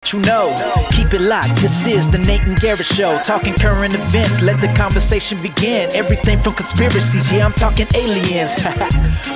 You know, keep it locked. This is the Nate and Garrett Show. Talking current events, let the conversation begin. Everything from conspiracies, yeah, I'm talking aliens.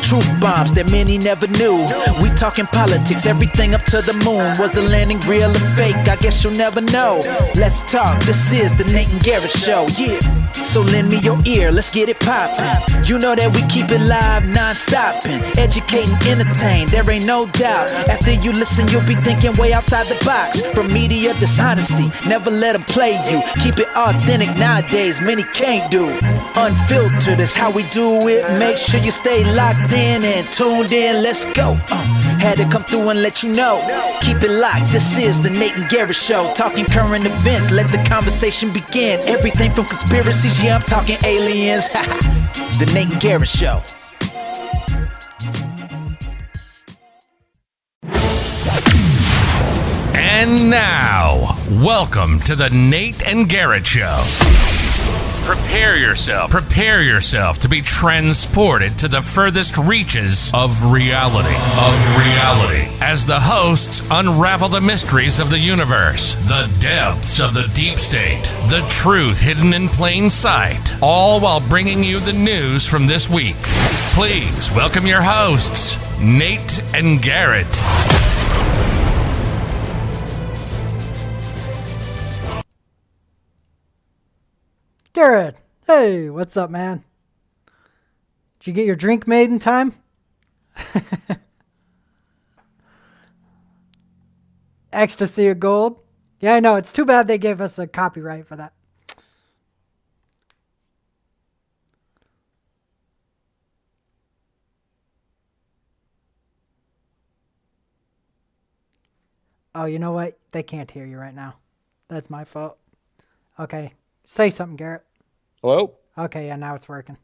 Truth bombs that many never knew. We talking politics, everything up to the moon. Was the landing real or fake? I guess you'll never know. Let's talk. This is the Nate and Garrett Show, yeah. So lend me your ear, let's get it poppin'. You know that we keep it live, non-stoppin'. Educating, entertain, there ain't no doubt. After you listen, you'll be thinking way outside the box. From media dishonesty, never let them play you. Keep it authentic nowadays, many can't do. Unfiltered is how we do it. Make sure you stay locked in and tuned in, let's go. Had to come through and let you know. Keep it locked, this is the Nate and Garrett Show. Talking current events, let the conversation begin. Everything from conspiracies, yeah, I'm talking aliens. The Nate and Garrett Show. And now, welcome to the Nate and Garrett Show. Prepare yourself to be transported to the furthest reaches of reality. As the hosts unravel the mysteries of the universe, the depths of the deep state, the truth hidden in plain sight, all while bringing you the news from this week. Please welcome your hosts, Nate and Garrett. Garrett, hey, what's up, man? Did you get your drink made in time? Ecstasy of Gold? Yeah, I know. It's too bad they gave us a copyright for that. Oh, you know what? They can't hear you right now. That's my fault. Okay. Say something, Garrett. Hello? Okay, yeah, now it's working.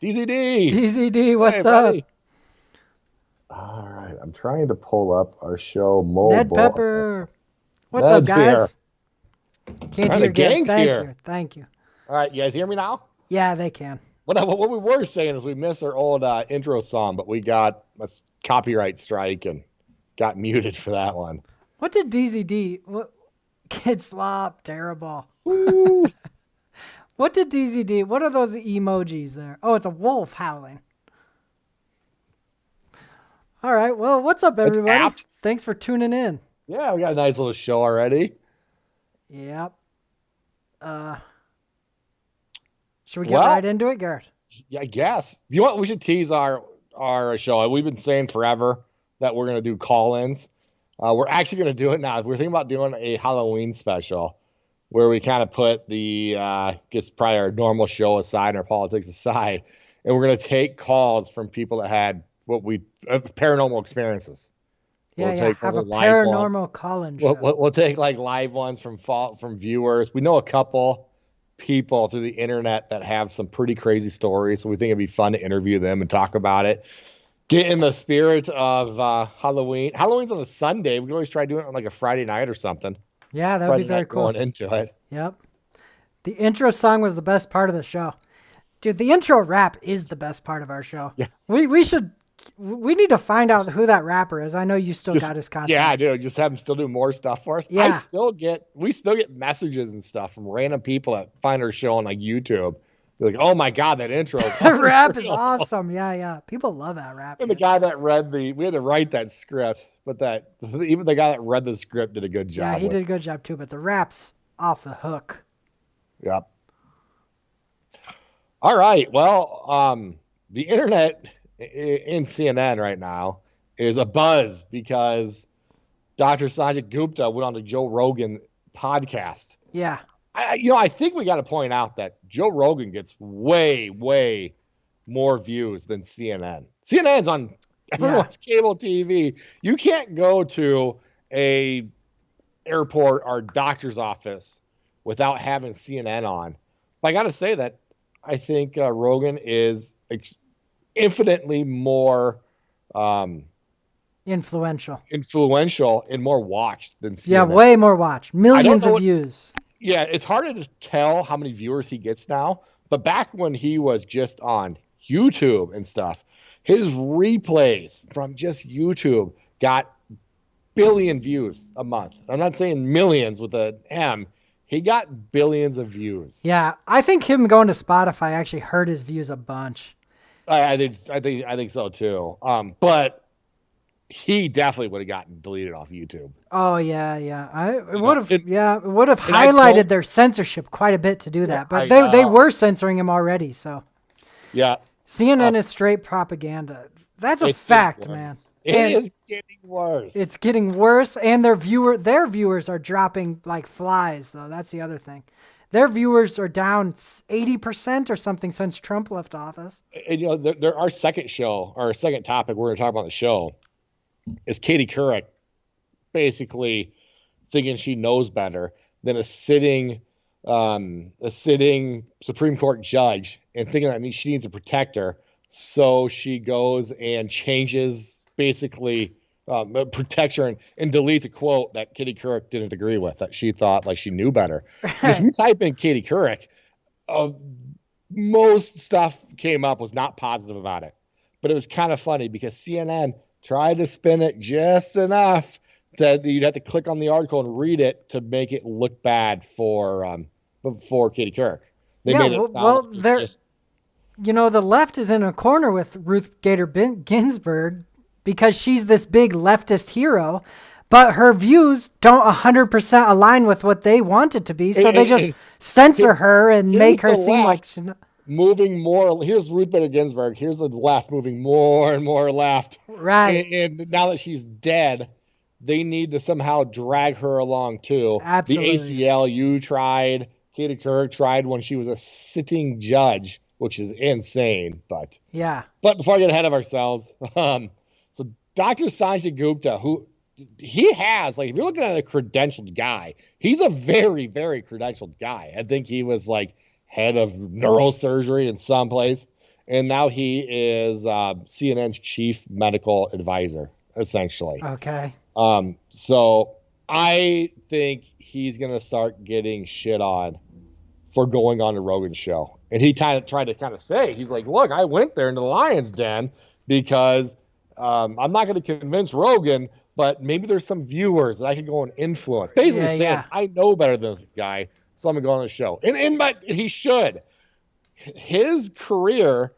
DZD! DZD, what's up? Buddy. All right, I'm trying to pull up our show mobile. Ned Pepper. What's Ned's up, guys? Here. Can't hear Garrett. Thank you. All right, you guys hear me now? Yeah, they can. What we were saying is we missed our old intro song, but we got a copyright strike and got muted for that one. What did DZD? What? Kid Slop, terrible. What did DZD? What are those emojis there? Oh, it's a wolf howling. All right. Well, what's up, everybody? Thanks for tuning in. Yeah, we got a nice little show already. Yep. Should we get right into it, Garrett? Yeah, I guess. Do you want? We should tease our show. We've been saying forever that we're going to do call-ins. We're actually going to do it now. We're thinking about doing a Halloween special where we kind of put the, probably our normal show aside, our politics aside, and we're going to take calls from people that had paranormal experiences. Yeah, have a paranormal call-in show. We'll take like live ones from viewers. We know a couple people through the internet that have some pretty crazy stories, so we think it'd be fun to interview them and talk about it. Get in the spirit of Halloween. Halloween's on a Sunday. We can always try doing it on like a Friday night or something. Yeah, that would be very cool. Going into it. Yep. The intro song was the best part of the show. Dude, the intro rap is the best part of our show. Yeah. We need to find out who that rapper is. I know you still got his content. Yeah, I do. Just have him still do more stuff for us. Yeah. We still get messages and stuff from random people that find our show on like YouTube. They're like, oh my God, that intro. That rap is awesome. Yeah. People love that rap. And the guy that we had to write that script, but even the guy that read the script did a good job. Yeah, he did a good job too, but the rap's off the hook. Yep. All right. Well, the internet in CNN right now is abuzz because Dr. Sanjay Gupta went on the Joe Rogan podcast. Yeah. I think we got to point out that Joe Rogan gets way, way more views than CNN. CNN's on everyone's cable TV. You can't go to a airport or doctor's office without having CNN on. But I got to say that I think Rogan is infinitely more influential and more watched than CNN. Yeah, way more watched. Millions of views. Yeah, it's harder to tell how many viewers he gets now. But back when he was just on YouTube and stuff, his replays from just YouTube got billion views a month. I'm not saying millions with an M. He got billions of views. Yeah, I think him going to Spotify actually hurt his views a bunch. I think so too. But he definitely would have gotten deleted off YouTube. Oh yeah. It would have highlighted their censorship quite a bit to do that. But they were censoring him already, so yeah. CNN is straight propaganda. That's a fact, man. It is getting worse. It's getting worse, and their viewers are dropping like flies, though. That's the other thing. Their viewers are down 80% or something since Trump left office. And our second topic we're going to talk about on the show is Katie Couric basically thinking she knows better than a sitting Supreme Court judge and thinking that she needs a protector. So she goes and changes, basically protects her and deletes a quote that Katie Couric didn't agree with, that she thought like she knew better. If you type in Katie Couric, most stuff came up was not positive about it. But it was kind of funny because CNN tried to spin it just enough that you'd have to click on the article and read it to make it look bad for Katie Couric. They made it sound the left is in a corner with Ruth Bader Ginsburg because she's this big leftist hero, but her views don't 100% align with what they want it to be, so they just censor her and make her seem like she's not... moving more. Here's Ruth Bader Ginsburg. Here's the left moving more and more left. Right. And now that she's dead, they need to somehow drag her along too. Absolutely. The ACLU tried. Katie Couric tried when she was a sitting judge, which is insane. But before I get ahead of ourselves, so Dr. Sanjay Gupta, who he has, like, if you're looking at a credentialed guy, he's a very, very credentialed guy. I think he was like head of neurosurgery in some place, and now he is CNN's chief medical advisor, essentially. Okay. So I think he's gonna start getting shit on for going on a Rogan show. And he tried to say, he's like, look, I went there into the lion's den because I'm not going to convince Rogan, but maybe there's some viewers that I can go and influence. Basically saying, I know better than this guy, so I'm going to go on the show. But he should. His career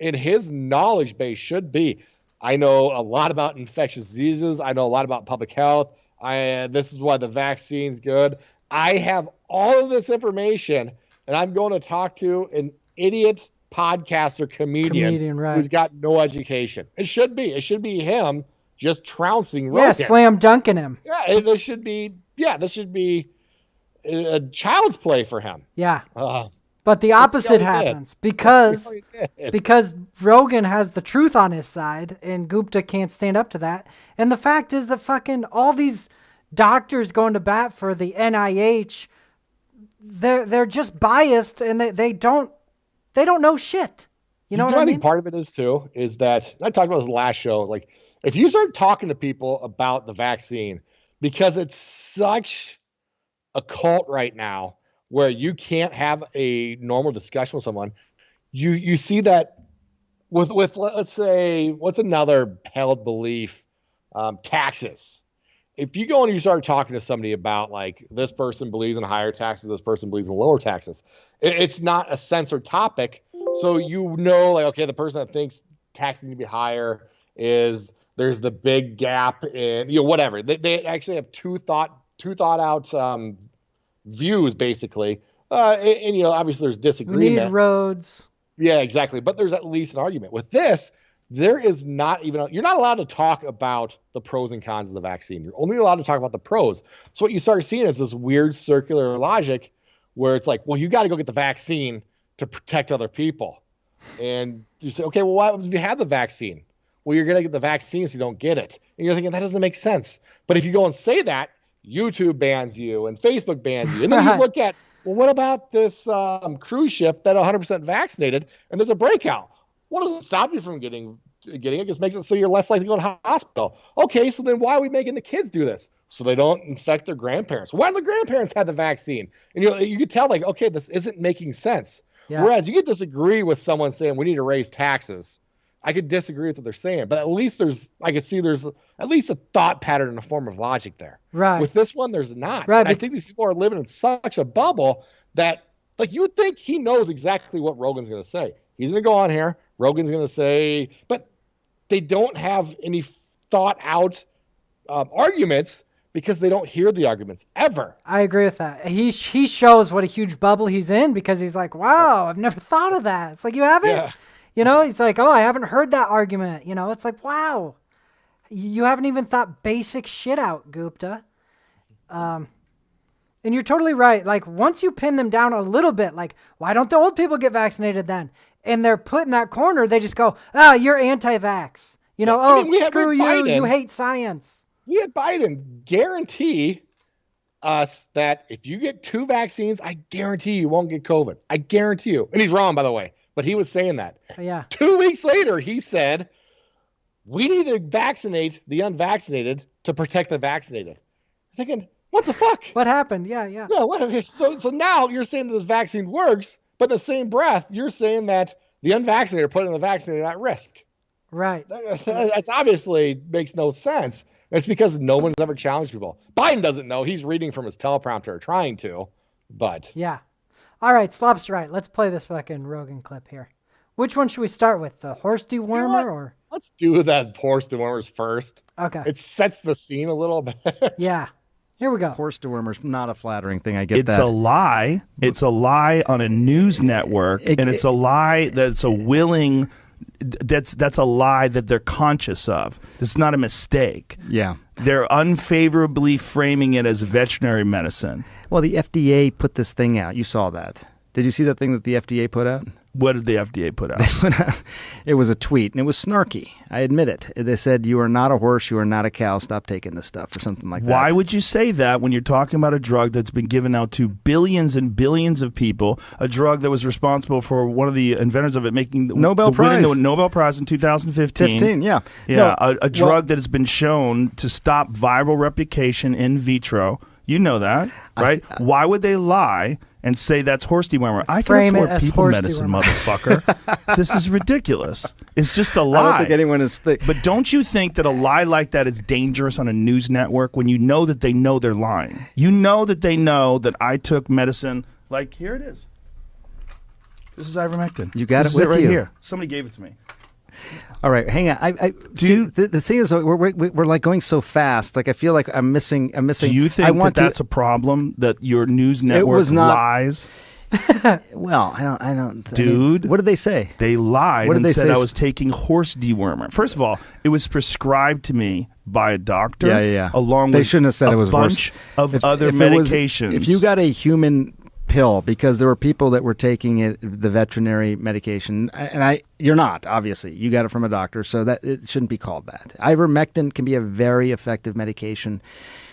and his knowledge base should be, I know a lot about infectious diseases. I know a lot about public health. This is why the vaccine's good. I have all of this information, and I'm going to talk to an idiot podcaster comedian who's got no education. It should be him just trouncing Rogan. Yeah, slam dunking him. Yeah, this should be a child's play for him. Yeah. But the opposite happens because Rogan has the truth on his side and Gupta can't stand up to that. And the fact is that fucking all these doctors going to bat for the NIH, they're just biased and they don't know shit. You know what I mean? I think part of it is too, is that I talked about this last show. Like, if you start talking to people about the vaccine, because it's such a cult right now where you can't have a normal discussion with someone, you see that with let's say, what's another held belief? Taxes. If you go and you start talking to somebody about, like, this person believes in higher taxes, this person believes in lower taxes, it's not a censored topic. So like, okay, the person that thinks taxes need to be higher there's the big gap in, whatever. They actually have two thought out views, basically. And obviously there's disagreement. We need roads. Yeah, exactly. But there's at least an argument. With this, you're not allowed to talk about the pros and cons of the vaccine. You're only allowed to talk about the pros. So what you start seeing is this weird circular logic where it's like, well, you got to go get the vaccine to protect other people. And you say, okay, well, what happens if you have the vaccine? Well, you're going to get the vaccine so you don't get it. And you're thinking, that doesn't make sense. But if you go and say that, YouTube bans you and Facebook bans you. And then you look at, well, what about this cruise ship that 100% vaccinated and there's a breakout? What does it stop you from getting it? It just makes it so you're less likely to go to the hospital. Okay, so then why are we making the kids do this? So they don't infect their grandparents. Why do the grandparents have the vaccine? And you could tell, like, okay, this isn't making sense. Yeah. Whereas you could disagree with someone saying we need to raise taxes. I could disagree with what they're saying, but at least there's at least a thought pattern and a form of logic there. Right. With this one, there's not. Right. I think these people are living in such a bubble that, like, you would think he knows exactly what Rogan's going to say. He's going to go on here. Rogan's going to say, but they don't have any thought out arguments because they don't hear the arguments ever. I agree with that. He shows what a huge bubble he's in because he's like, wow, I've never thought of that. It's like, you haven't? Yeah. You know, he's like, oh, I haven't heard that argument. You know, it's like, wow, you haven't even thought basic shit out, Gupta. And you're totally right. Like, once you pin them down a little bit, like, why don't the old people get vaccinated then? And they're put in that corner. They just go, oh, you're anti-vax. You know, screw you. Biden, you hate science. We had Biden guarantee us that if you get 2 vaccines, I guarantee you won't get COVID. I guarantee you. And he's wrong, by the way, but he was saying that. Yeah. 2 weeks later, he said, we need to vaccinate the unvaccinated to protect the vaccinated. I'm thinking, what the fuck? What happened? Yeah. Yeah. So now you're saying that this vaccine works, but in the same breath, you're saying that the unvaccinated are putting the vaccinated at risk. Right. That's obviously makes no sense. It's because no one's ever challenged people. Biden doesn't know. He's reading from his teleprompter, trying to, but. Yeah. All right, Slop's right. Let's play this fucking Rogan clip here. Which one should we start with? The horse dewormer or? Let's do that horse dewormers first. Okay. It sets the scene a little bit. Yeah. Here we go. Horse dewormer's not a flattering thing. I get that. It's a lie. It's a lie on a news network, and it's a lie that's a willing. That's a lie that they're conscious of. This is not a mistake. Yeah. They're unfavorably framing it as veterinary medicine. Well, the FDA put this thing out. You saw that. Did you see that thing that the FDA put out? What did the FDA put out? It was a tweet, and it was snarky. I admit it. They said, you are not a horse, you are not a cow, stop taking this stuff, or something like that. Why would you say that when you're talking about a drug that's been given out to billions and billions of people, a drug that was responsible for one of the inventors of it winning the Nobel Prize in 2015? Yeah. Yeah, a drug that has been shown to stop viral replication in vitro. You know that, right? Why would they lie and say that's horse dewormer? I can afford people medicine, motherfucker. This is ridiculous. It's just a lie. I don't think anyone is But don't you think that a lie like that is dangerous on a news network when you know that they know they're lying? You know that they know that I took medicine. Like, here it is. This is ivermectin. You got this it with right you. Here. Somebody gave it to me. All right, hang on. The thing is, we're like going so fast. Like, I feel like I'm missing. Do you think that's a problem, that your news network lies? Well, I don't. Dude, what did they say? They lied and said I was taking horse dewormer. First of all, it was prescribed to me by a doctor. Yeah. Along they with shouldn't have said a it was bunch of other medications. If you got a human pill, because there were people that were taking the veterinary medication, and you're not, obviously. You got it from a doctor, so that it shouldn't be called that. Ivermectin can be a very effective medication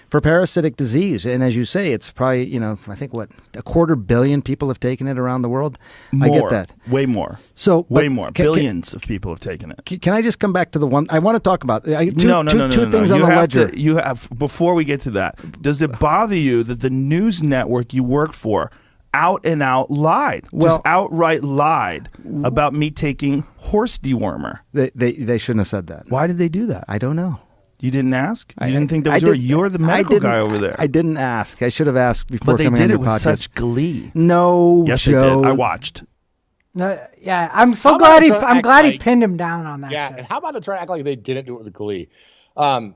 for parasitic disease, and as you say, it's probably, I think, 250 million people have taken it around the world. More, I get that. Way more. Way more. Billions of people have taken it. Can I just come back to the one I want to talk about? Two things on the ledger. You have, before we get to that, does it bother you that the news network you work for out and out lied, just outright lied about me taking horse dewormer? They shouldn't have said that. Why did they do that? I don't know. You didn't ask? You didn't think that was you're the medical guy over there. I didnn't ask. I should have asked before. But they coming did it on your with podcast. such glee. No, yes, Joe. they did. I watched. Yeah, I'm so glad he pinned him down on that. Yeah, shit. and how about to try to act like they didn't do it with glee? The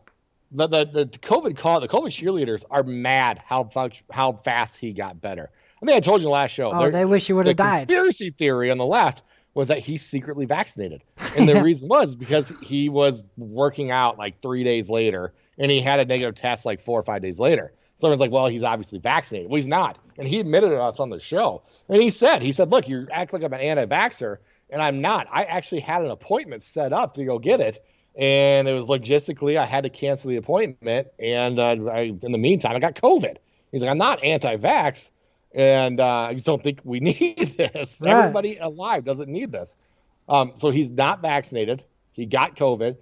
COVID call, the COVID cheerleaders are mad how fast he got better. I think I told you in the last show. Oh, they wish he would have died. The conspiracy theory on the left was that he's secretly vaccinated. And the reason was because he was working out like 3 days later, and he had a negative test like 4 or 5 days later. So everyone's like, well, he's obviously vaccinated. Well, he's not. And he admitted to us on the show. And he said, look, you act like I'm an anti-vaxxer, and I'm not. I actually had an appointment set up to go get it. And it was logistically, I had to cancel the appointment. And in the meantime, I got COVID. He's like, I'm not anti-vax. And I just don't think we need this. Right. Everybody alive doesn't need this. So he's not vaccinated. He got COVID.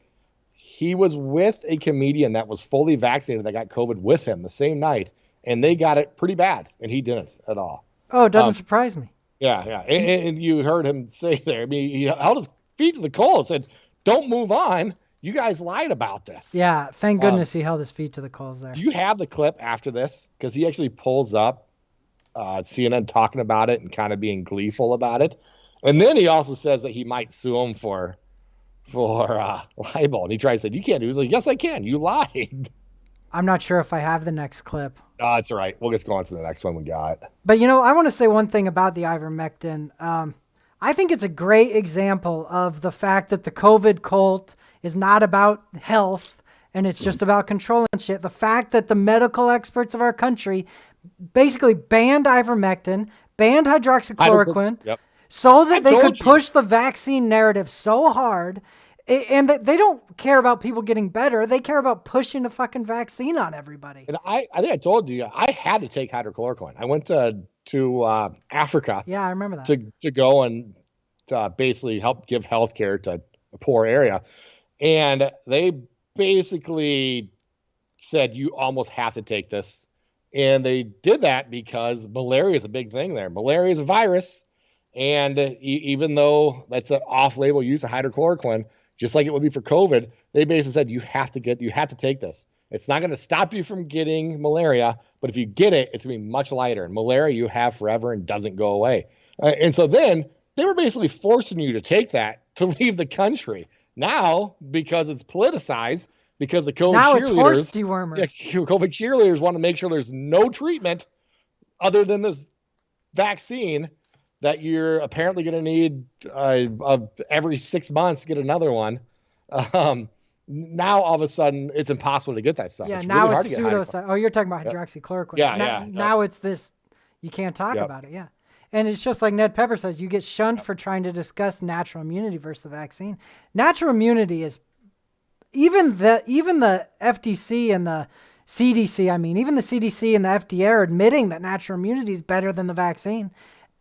He was with a comedian that was fully vaccinated that got COVID with him the same night, and they got it pretty bad, and he didn't at all. Oh, it doesn't surprise me. Yeah. And you heard him say there, I mean, he held his feet to the coal and said, don't move on. you guys lied about this. Yeah, thank goodness he held his feet to the coals there. Do you have the clip after this? Because he actually pulls up CNN talking about it and kind of being gleeful about it. And then he also says that he might sue him for libel. And he tries to say, you can't do it. He's like, yes, I can. You lied. I'm not sure if I have the next clip. It's all right. We'll just go on to the next one we got. But, I want to say one thing about the ivermectin. I think it's a great example of the fact that the COVID cult is not about health and it's just about controlling shit. The fact that the medical experts of our country basically banned ivermectin, banned hydroxychloroquine, so that they could push the vaccine narrative so hard. And they don't care about people getting better. They care about pushing a fucking vaccine on everybody. And I think I told you, I had to take hydrochloroquine. I went to Africa. Yeah, I remember that. To go and basically help give health care to a poor area. And they basically said, you almost have to take this. And they did that because malaria is a big thing there. Malaria is a virus. And even though that's an off-label use of hydrochloroquine, just like it would be for COVID, they basically said, you have to take this. It's not going to stop you from getting malaria, but if you get it, it's going to be much lighter. And malaria you have forever and doesn't go away. And so then they were basically forcing you to take that to leave the country. Now, because it's politicized, because the COVID now cheerleaders, it's horse dewormer. COVID cheerleaders want to make sure there's no treatment other than this vaccine that you're apparently going to need every 6 months to get another one. Now all of a sudden it's impossible to get that stuff. Yeah, it's now really it's pseudoscience. Oh, you're talking about hydroxychloroquine. Now it's this. You can't talk about it. Yeah. And it's just like Ned Pepper says, you get shunned for trying to discuss natural immunity versus the vaccine. Natural immunity is even the FTC and the CDC. I mean, even the CDC and the FDA are admitting that natural immunity is better than the vaccine.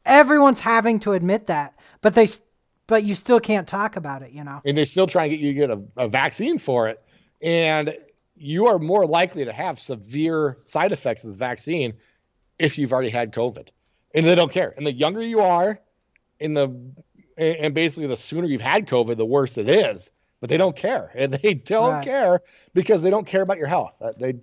Everyone's having to admit that, but you still can't talk about it, And they still try and get you to get a vaccine for it. And you are more likely to have severe side effects of this vaccine if you've already had COVID. And they don't care. And the younger you are, and basically the sooner you've had COVID, the worse it is. But they don't care. And they don't care because they don't care about your health. That's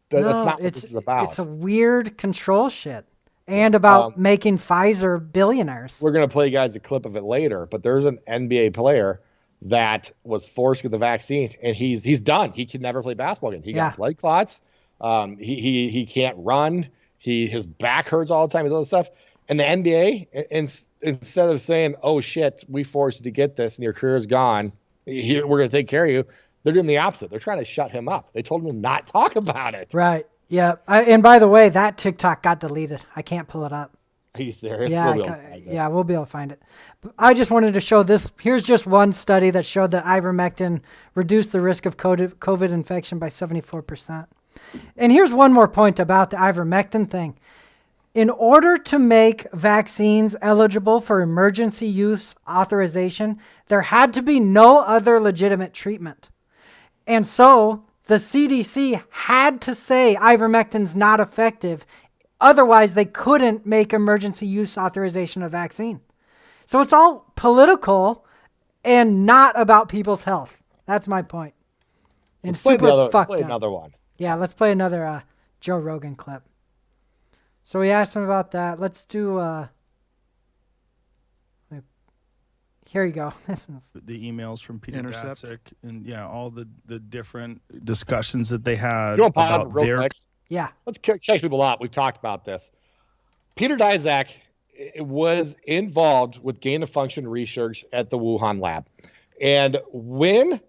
not what this is about. It's a weird control shit. And about making Pfizer billionaires. We're going to play you guys a clip of it later, but there's an NBA player that was forced to get the vaccine, and he's done. He can never play basketball again. He got blood clots. He can't run. His back hurts all the time. His other stuff. And the NBA, instead of saying, "Oh shit, we forced you to get this, and your career's gone. We're going to take care of you," they're doing the opposite. They're trying to shut him up. They told him to not talk about it. Right. Yeah. And by the way, that TikTok got deleted. I can't pull it up. Are you serious? We'll be able to find it. But I just wanted to show this. Here's just one study that showed that ivermectin reduced the risk of COVID infection by 74%. And here's one more point about the ivermectin thing. In order to make vaccines eligible for emergency use authorization, there had to be no other legitimate treatment. And so the CDC had to say ivermectin's not effective. Otherwise, they couldn't make emergency use authorization of vaccine. So it's all political and not about people's health. That's my point. And let's super fucked play up. another one. Yeah, let's play another Joe Rogan clip. So we asked him about that. Let's do... Here you go. This is the emails from Peter Daszak and all the different discussions that they had. You want to pause real quick? Yeah. Let's catch people up. We've talked about this. Peter Daszak was involved with gain-of-function research at the Wuhan lab. And when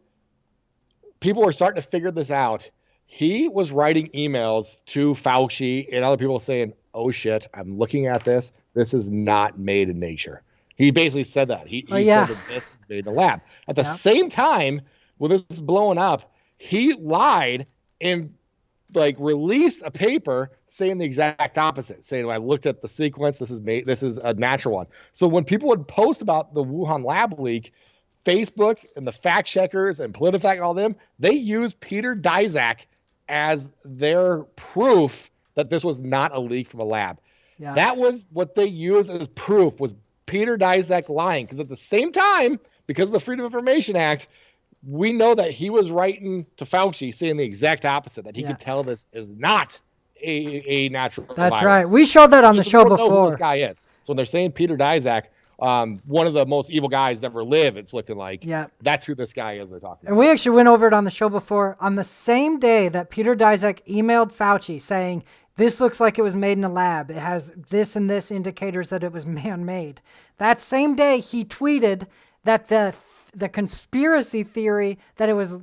people were starting to figure this out, he was writing emails to Fauci and other people saying, "Oh shit, I'm looking at this. This is not made in nature." He basically said that. He said that this is made in the lab. At the same time, when this is blowing up, he lied and released a paper saying the exact opposite, saying, "I looked at the sequence. This is a natural one." So when people would post about the Wuhan lab leak, Facebook and the fact checkers and PolitiFact and all them, they use Peter Daszak as their proof that this was not a leak from a lab. Yeah. That was what they used as proof, was Peter Daszak lying. Because at the same time, because of the Freedom of Information Act, we know that he was writing to Fauci saying the exact opposite, that he could tell this is not a natural That's virus. right. We showed that on the show before. Know who this guy is. So when they're saying Peter Daszak, one of the most evil guys to ever live, it's looking like that's who this guy is they're talking about. And we actually went over it on the show before. On the same day that Peter Daszak emailed Fauci saying, this looks like it was made in a lab. It has this and this indicators that it was man-made. That same day, he tweeted that the conspiracy theory that it was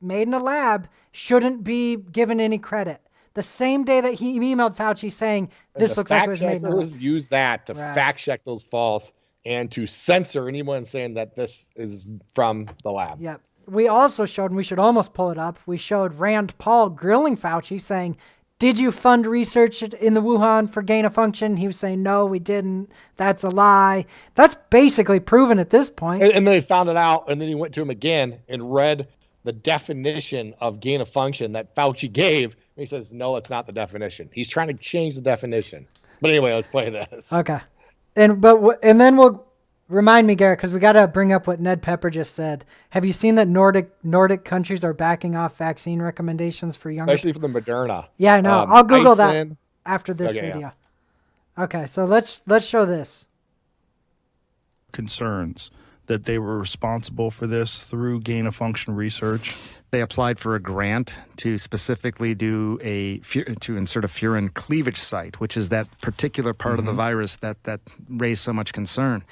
made in a lab shouldn't be given any credit. The same day that he emailed Fauci saying, this looks like it was made in a lab. Use that to fact check those false and to censor anyone saying that this is from the lab. Yep. We also showed, and we should almost pull it up, we showed Rand Paul grilling Fauci saying, did you fund research in the Wuhan for gain of function? He was saying, no, we didn't. That's a lie. That's basically proven at this point. And then they found it out, and then he went to him again and read the definition of gain of function that Fauci gave. And he says, no, that's not the definition. He's trying to change the definition. But anyway, let's play this. Okay. And then we'll remind me, Garrett, because we got to bring up what Ned Pepper just said. Have you seen that Nordic countries are backing off vaccine recommendations for younger? Especially for the Moderna. Yeah, no, I'll Google that after this video. Yeah. Okay, so let's show this. Concerns that they were responsible for this through gain of function research. They applied for a grant to specifically to insert a furin cleavage site, which is that particular part of the virus that raised so much concern.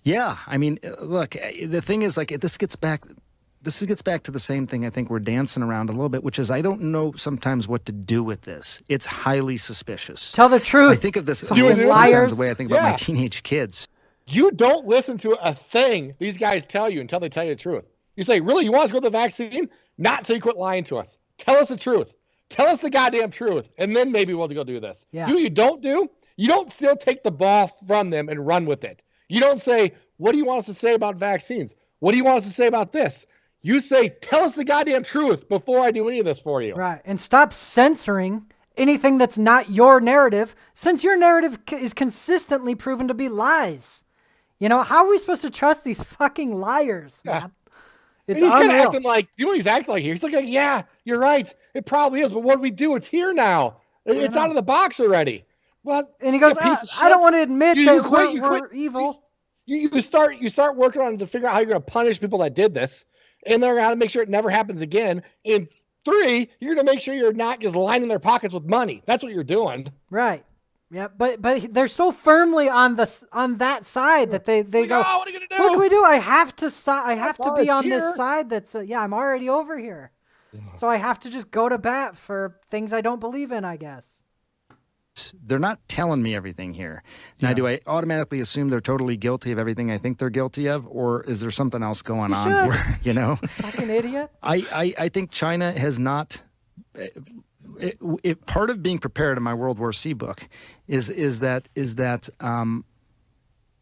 Yeah, I mean, look, the thing is, like, this gets back to the same thing I think we're dancing around a little bit, which is I don't know sometimes what to do with this. It's highly suspicious. Tell the truth. I think of this liars. The way I think about my teenage kids. You don't listen to a thing these guys tell you until they tell you the truth. You say, really, you want us to go to the vaccine? Not until you quit lying to us. Tell us the truth. Tell us the goddamn truth, and then maybe we'll go do this. Yeah. You don't still take the ball from them and run with it. You don't say, what do you want us to say about vaccines? What do you want us to say about this? You say, tell us the goddamn truth before I do any of this for you. Right, and stop censoring anything that's not your narrative, since your narrative is consistently proven to be lies. You know, how are we supposed to trust these fucking liars, man? It's he's unreal. Kind of acting like, you know what he's acting like here? He's like, yeah, you're right. It probably is, but what do we do? It's here now. It's out of the box already. Well, and he goes, I don't want to admit that we're evil. You start working on it to figure out how you're going to punish people that did this, and they're going to make sure it never happens again. And 3, you're going to make sure you're not just lining their pockets with money. That's what you're doing. Right. Yeah, but they're so firmly on that side that they go, oh, what are you gonna do? What can we do? I have to be on this side that's I'm already over here. So I have to just go to bat for things I don't believe in, I guess. They're not telling me everything here. Now, do I automatically assume they're totally guilty of everything I think they're guilty of, or is there something else going on? You know, fucking idiot. I think China has not. Part of being prepared in my World War C book is that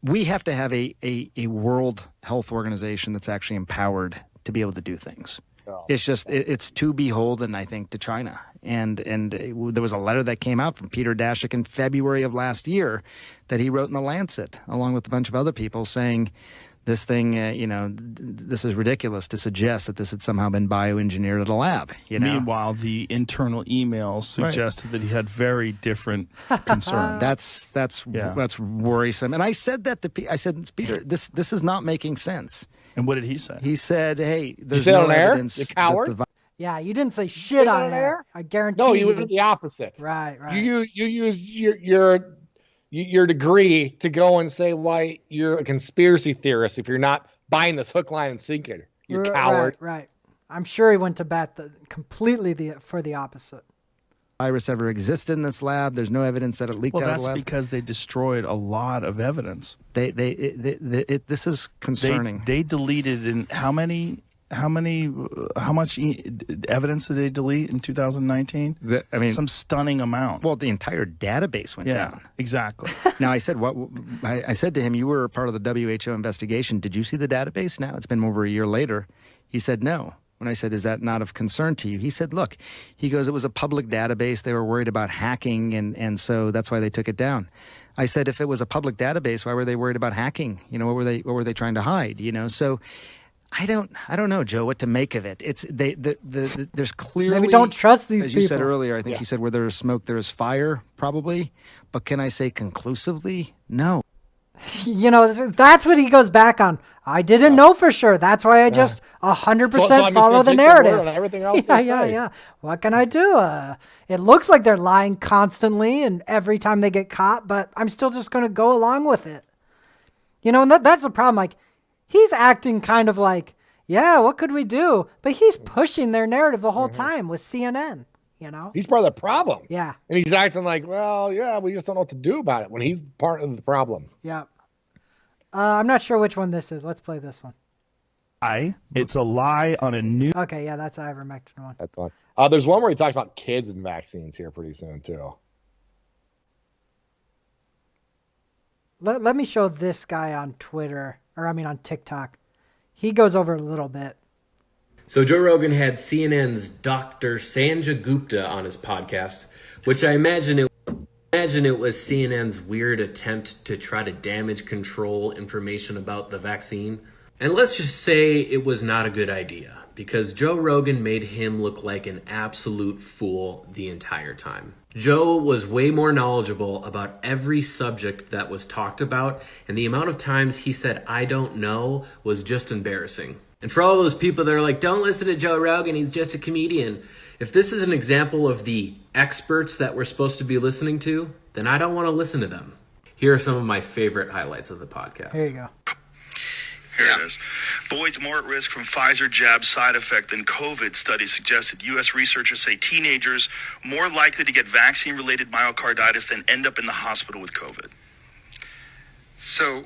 we have to have a World Health Organization that's actually empowered to be able to do things. Oh. It's just it's too beholden, I think, to China. And there was a letter that came out from Peter Daszak in February of last year that he wrote in the Lancet, along with a bunch of other people, saying this thing, this is ridiculous to suggest that this had somehow been bioengineered at a lab. Meanwhile, the internal emails suggested that he had very different concerns. That's worrisome. And I said that to Peter. I said, Peter, this is not making sense. And what did he say? He said, "Hey, there's no evidence." You coward. Yeah, you didn't say shit on air. I guarantee. No, you did the opposite. Right. You use your degree to go and say why you're a conspiracy theorist if you're not buying this hook, line, and sinker. You coward. Right. I'm sure he went to bat for the opposite. Virus ever existed in this lab. There's no evidence that it leaked out of the lab. Well, that's because they destroyed a lot of evidence. This is concerning. They deleted how much evidence did they delete in 2019? Some stunning amount. Well, the entire database went down. Exactly. Now, I said I said to him, you were a part of the WHO investigation. Did you see the database? Now, it's been over a year later. He said no. When I said, is that not of concern to you? He said, look, he goes, it was a public database. They were worried about hacking, and so that's why they took it down. I said, if it was a public database, why were they worried about hacking? What were they trying to hide? So I don't know, Joe, what to make of it. It's there's clearly, maybe don't trust these people. As you said earlier, I think you said where there's smoke, there's fire, probably. But can I say conclusively? No. That's what he goes back on. I didn't know for sure. That's why I just 100% follow the narrative. Everything else yeah. What can I do? It looks like they're lying constantly and every time they get caught, but I'm still just going to go along with it. And that's the problem. Like, he's acting kind of like, yeah, what could we do? But he's pushing their narrative the whole time with CNN, He's part of the problem. Yeah. And he's acting like, well, yeah, we just don't know what to do about it when he's part of the problem. Yeah. I'm not sure which one this is. Let's play this one. It's a lie on a new... Okay, yeah, that's ivermectin one. That's one. There's one where he talks about kids and vaccines here pretty soon, too. Let me show this guy on Twitter, on TikTok. He goes over a little bit. So Joe Rogan had CNN's Dr. Sanjay Gupta on his podcast, which I imagine it was CNN's weird attempt to try to damage control information about the vaccine. And let's just say it was not a good idea, because Joe Rogan made him look like an absolute fool the entire time. Joe was way more knowledgeable about every subject that was talked about, and the amount of times he said, "I don't know," was just embarrassing. And for all those people that are like, don't listen to Joe Rogan, he's just a comedian. If this is an example of the experts that we're supposed to be listening to, then I don't want to listen to them. Here are some of my favorite highlights of the podcast. Here you go. Here it is. Boys more at risk from Pfizer jab side effect than COVID study suggested. U.S. researchers say teenagers more likely to get vaccine-related myocarditis than end up in the hospital with COVID. So,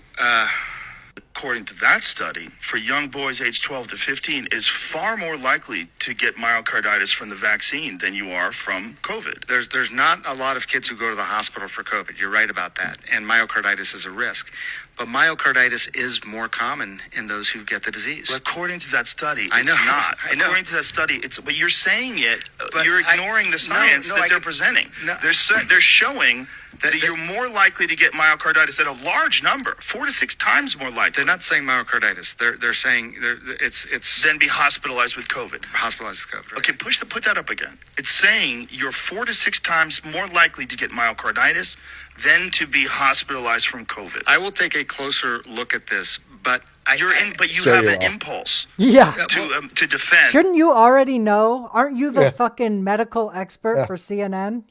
according to that study, for young boys aged 12 to 15 is far more likely to get myocarditis from the vaccine than you are from COVID. There's not a lot of kids who go to the hospital for COVID. You're right about that. And myocarditis is a risk. But myocarditis is more common in those who get the disease. Well, according to that study, it's I know. not. I know. According to that study, but you're saying it, But you're ignoring the science that they're presenting. No. They're showing that you're more likely to get myocarditis at a large number, 4 to 6 times more likely. They're not saying myocarditis. They're saying it's Then be hospitalized with COVID. hospitalized with COVID. Right? Okay, put that up again. It's saying you're 4 to 6 times more likely to get myocarditis than to be hospitalized from COVID. I will take a closer look at this, but you have an impulse Yeah. to defend. Shouldn't you already know? Aren't you the fucking medical expert for CNN,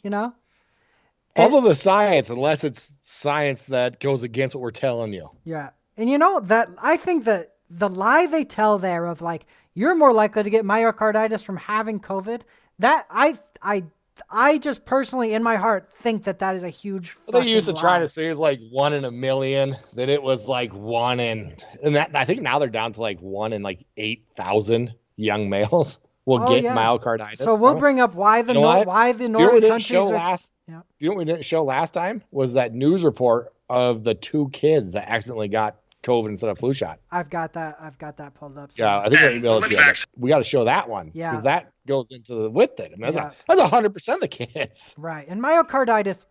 Follow the science unless it's science that goes against what we're telling you. Yeah. And that I think that the lie they tell there of like, you're more likely to get myocarditis from having COVID, that I just personally in my heart think that is a huge fucking They used to lie. try to say it was like 1 in a million, that it was like 1 in, and that I think now they're down to like 1 in like 8,000 young males will get myocarditis. So we'll bring up why the northern countries are... You know what we didn't show last time was that news report of the 2 kids that accidentally got COVID instead of flu shot. I've got that pulled up. Yeah, I think we got to show that one. Yeah, because that goes into with it. I mean, that's 100% of the kids. Right, and myocarditis.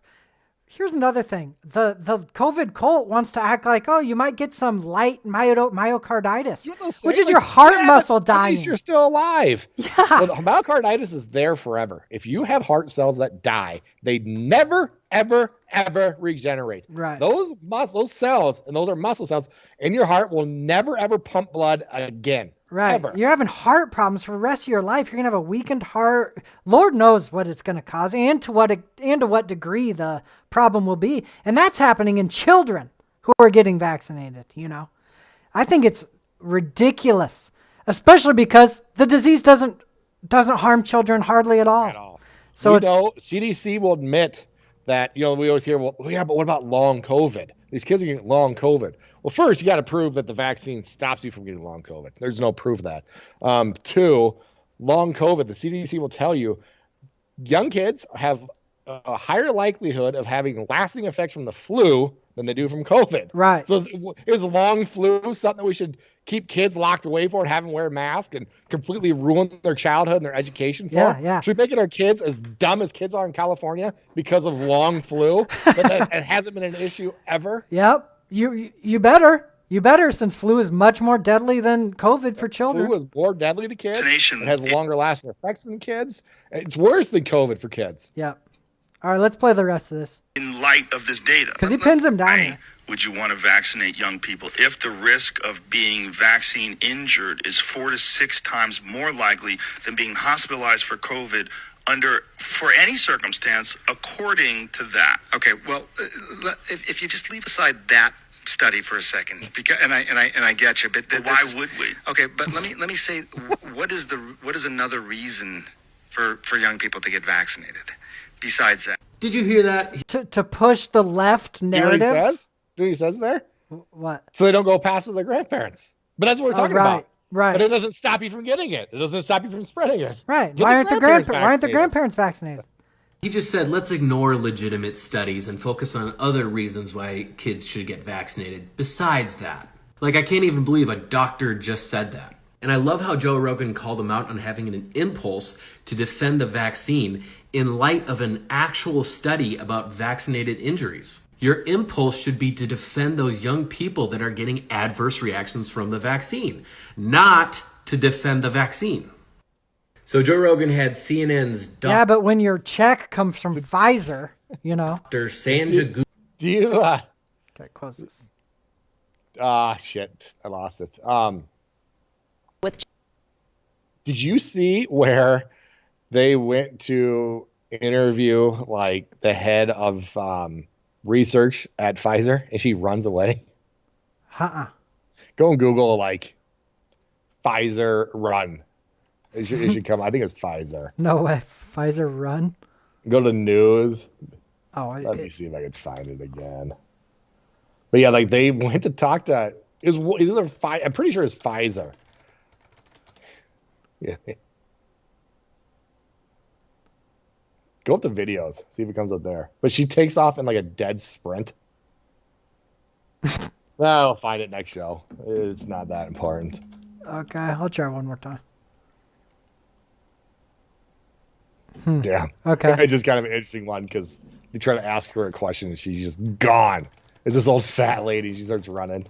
Here's another thing: the COVID cult wants to act like, oh, you might get some light myocarditis, which is your heart muscle dying. At least you're still alive. Yeah, well, myocarditis is there forever. If you have heart cells that die, they never, ever, ever regenerate. Right. Those cells, and those are muscle cells, in your heart will never, ever pump blood again. Right. Ever. You're having heart problems for the rest of your life. You're going to have a weakened heart. Lord knows what it's going to cause and to what degree the problem will be. And that's happening in children who are getting vaccinated, I think it's ridiculous, especially because the disease doesn't harm children hardly at all. So CDC will admit that, we always hear, well, yeah, but what about long COVID? These kids are getting long COVID. Well, first, you got to prove that the vaccine stops you from getting long COVID. There's no proof of that. 2, long COVID, the CDC will tell you young kids have a higher likelihood of having lasting effects from the flu than they do from COVID. Right. So is long flu something that we should keep kids locked away for and have them wear masks and completely ruin their childhood and their education for? Yeah. Should we make it our kids as dumb as kids are in California because of long flu? That hasn't been an issue ever? Yep. You better. You better, since flu is much more deadly than COVID for children. Flu is more deadly to kids. It has longer lasting effects than kids. It's worse than COVID for kids. Yeah. All right, let's play the rest of this. In light of this data. Because he pins him down here. Would you want to vaccinate young people if the risk of being vaccine injured is 4 to 6 times more likely than being hospitalized for COVID for any circumstance according to that? Okay, well, if you just leave aside that study for a second, because and I get you, but why would we? Okay, but let me say, what is another reason for young people to get vaccinated besides that? Did you hear that? To push the left narrative. Do you know what he says there? What? So they don't go past their grandparents. But that's what we're talking about. Right. But it doesn't stop you from getting it. It doesn't stop you from spreading it. Right. Why aren't the grandparents vaccinated? He just said, let's ignore legitimate studies and focus on other reasons why kids should get vaccinated besides that. Like, I can't even believe a doctor just said that. And I love how Joe Rogan called him out on having an impulse to defend the vaccine in light of an actual study about vaccinated injuries. Your impulse should be to defend those young people that are getting adverse reactions from the vaccine, not to defend the vaccine. So Joe Rogan had CNN's Yeah, but when your check comes from Pfizer, you know. Dr. Sanja Gupta. Do you... Okay, close this. Shit. I lost it. Did you see where they went to interview, like, the head of research at Pfizer, and she runs away? Go and Google, like, Pfizer run. It should come. I think it's Pfizer. No way. Pfizer run? Go to news. Let me see if I can find it again. But yeah, like, they went to talk to... I'm pretty sure it's Pfizer. Yeah. Go up to videos, see if it comes up there. But she takes off in like a dead sprint. I'll find it next show. It's not that important. Okay, I'll try one more time. Damn. Okay. It's just kind of an interesting one because you try to ask her a question and she's just gone. It's this old fat lady. She starts running.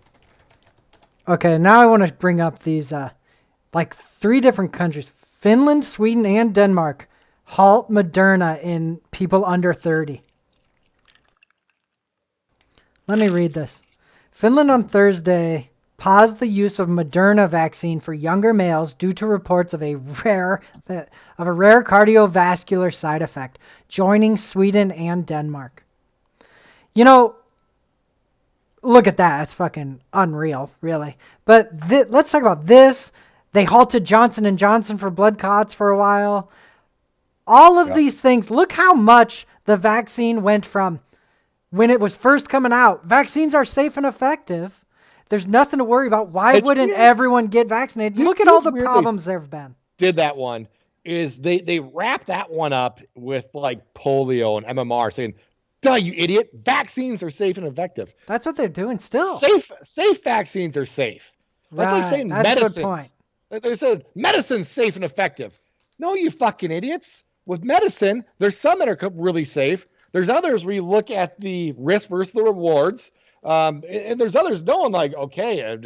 Okay, now I want to bring up these, like 3 different countries. Finland, Sweden, and Denmark halt Moderna in people under 30. Let me read this. Finland on Thursday paused the use of Moderna vaccine for younger males due to reports of a rare cardiovascular side effect, joining Sweden and Denmark. You know, look at that. That's fucking unreal, really. But let's talk about this. They halted Johnson & Johnson for blood clots for a while. All of these things, look how much the vaccine went from when it was first coming out. Vaccines are safe and effective. There's nothing to worry about. Why wouldn't everyone get vaccinated? Look at all the problems there have been. Did that one is they wrap that one up with like polio and MMR, saying, duh, you idiot, vaccines are safe and effective. That's what they're doing still. Safe vaccines are safe. That's like saying medicines. A good point. They said medicine's safe and effective. No, you fucking idiots. With medicine, there's some that are really safe. There's others where you look at the risk versus the rewards. And there's others knowing like, okay,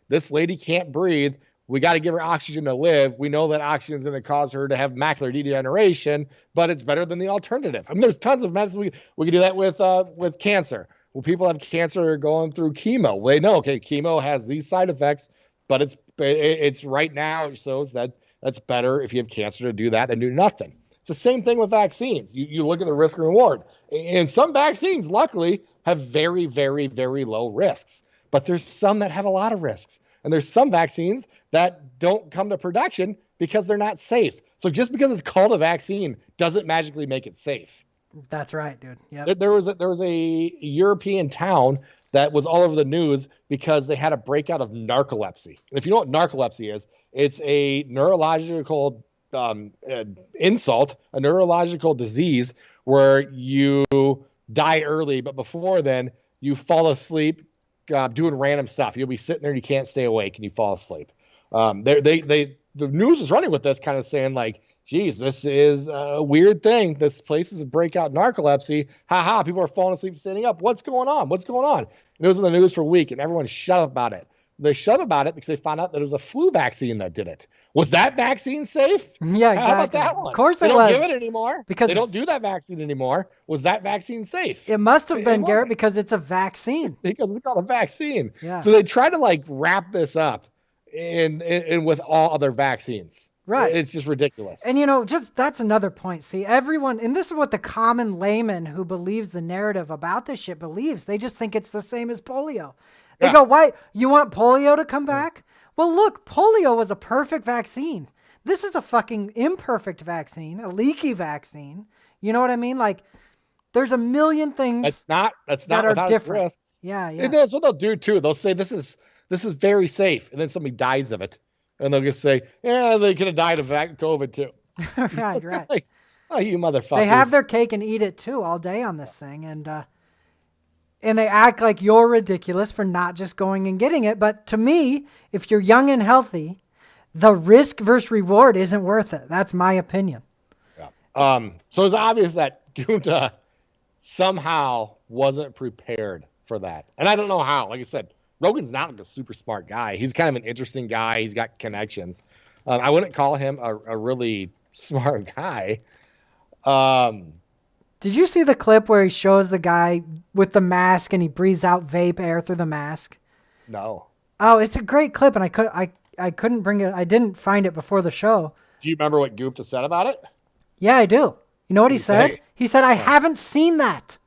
this lady can't breathe. We got to give her oxygen to live. We know that oxygen is going to cause her to have macular degeneration, but it's better than the alternative. I mean, there's tons of medicine. We can do that with cancer. Well, people have cancer going through chemo. Well, they know, okay, chemo has these side effects, but it's right now shows that's better if you have cancer to do that than do nothing. It's the same thing with vaccines. You look at the risk and reward. And some vaccines, luckily, have very, very, very low risks. But there's some that have a lot of risks. And there's some vaccines that don't come to production because they're not safe. So just because it's called a vaccine doesn't magically make it safe. That's right, dude. Yep. There was a European town that was all over the news because they had a breakout of narcolepsy. And if you know what narcolepsy is, it's a neurological insult, a neurological disease where you die early, but before then you fall asleep doing random stuff. You'll be sitting there and you can't stay awake and you fall asleep. The news is running with this kind of saying like, geez, this is a weird thing. This place is a breakout narcolepsy. Ha, people are falling asleep standing up. What's going on? What's going on? And it was in the news for a week, and everyone shut up about it. They shut up about it because they found out that it was a flu vaccine that did it. Was that vaccine safe? Yeah, exactly. How about that one? Of course they it don't was. give it anymore because they don't do that vaccine anymore. Was that vaccine safe? It must have been, Garrett, because it's a vaccine. Because it's called a vaccine. Yeah. So they try to like wrap this up in with all other vaccines. Right. It's just ridiculous. And, you know, just that's another point. See, everyone, and this is what the common layman who believes the narrative about this shit believes. They just think it's the same as polio. They go, why? You want polio to come back? Well, look, polio was a perfect vaccine. This is a fucking imperfect vaccine, a leaky vaccine. You know what I mean? Like, there's a million things that's not without different risks. Yeah. And that's what they'll do, too. They'll say, this is very safe. And then somebody dies of it. And they'll just say, yeah, they could have died of COVID, too. right. Like, oh, you motherfuckers. They have their cake and eat it, too, all day on this thing. And they act like you're ridiculous for not just going and getting it. But to me, if you're young and healthy, the risk versus reward isn't worth it. That's my opinion. Yeah. So it's obvious that Gupta somehow wasn't prepared for that. And I don't know how. Like I said, Rogan's not like a super smart guy. He's kind of an interesting guy. He's got connections. I wouldn't call him a really smart guy. Did you see the clip where he shows the guy with the mask and he breathes out vape air through the mask? No. Oh, it's a great clip, and I couldn't bring it. I didn't find it before the show. Do you remember what Gupta said about it? Yeah, I do. You know what he said? He said, "I haven't seen that."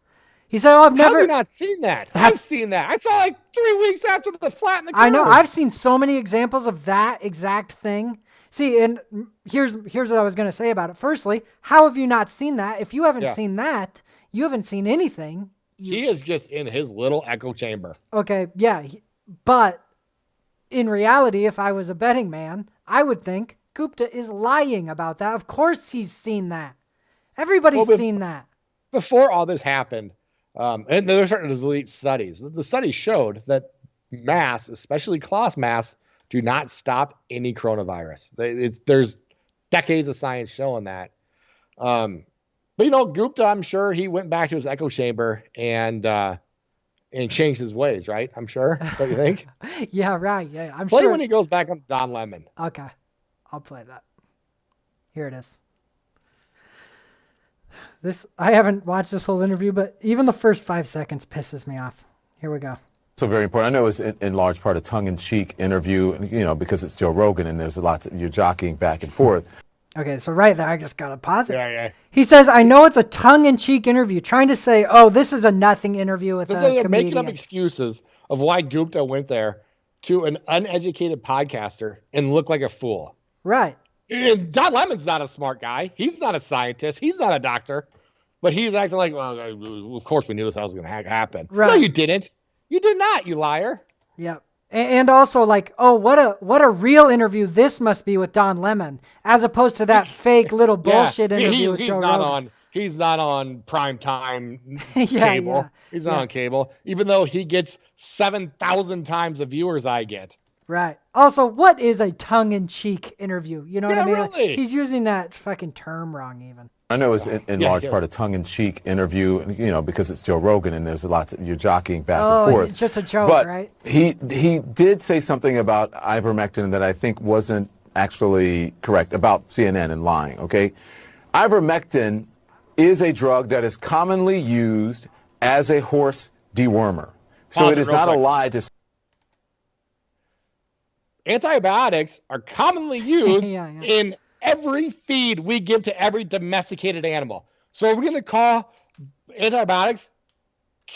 He said, "Oh, I've never." How have you not seen that? I've seen that. I saw like 3 weeks after the flat in the curve. I know. I've seen so many examples of that exact thing. See, and here's what I was going to say about it. Firstly, how have you not seen that? If you haven't seen that, you haven't seen anything. He is just in his little echo chamber. Okay, yeah. But in reality, if I was a betting man, I would think Gupta is lying about that. Of course he's seen that. Everybody's seen that. Before all this happened, and they're starting to delete studies. The studies showed that masks, especially cloth masks, do not stop any coronavirus. There's decades of science showing that. But you know, Gupta, I'm sure he went back to his echo chamber and changed his ways, right? I'm sure. Don't you think? Yeah, right. Yeah, I'm play sure. When he goes back on Don Lemon. Okay, I'll play that. Here it is. I haven't watched this whole interview, but even the first 5 seconds pisses me off. Here we go. So very important. I know it's in large part a tongue-in-cheek interview, you know, because it's Joe Rogan and there's you're jockeying back and forth. Okay, so right there, I just got to pause it. Yeah. He says, I know it's a tongue-in-cheek interview, trying to say, oh, this is a nothing interview with a they're comedian. making up excuses of why Gupta went there to an uneducated podcaster and looked like a fool. Right. And Don Lemon's not a smart guy. He's not a scientist. He's not a doctor. But he's acting like, well, of course we knew this was going to happen. Right. No, you didn't. You did not, you liar. Yep. And also like, oh, what a real interview this must be with Don Lemon, as opposed to that fake little bullshit interview with Joe Rogan. He's not on prime time cable. Yeah. He's not on cable, even though he gets 7,000 times the viewers I get. Right. Also, what is a tongue-in-cheek interview? You know what I mean? Really. He's using that fucking term wrong even. I know it's in large part a tongue-in-cheek interview, you know, because it's Joe Rogan and there's you're jockeying back and forth. It's just a joke, but right? He did say something about ivermectin that I think wasn't actually correct about CNN and lying, okay? Ivermectin is a drug that is commonly used as a horse dewormer. So it is not a lie to... Antibiotics are commonly used in every feed we give to every domesticated animal. So are we going to call antibiotics,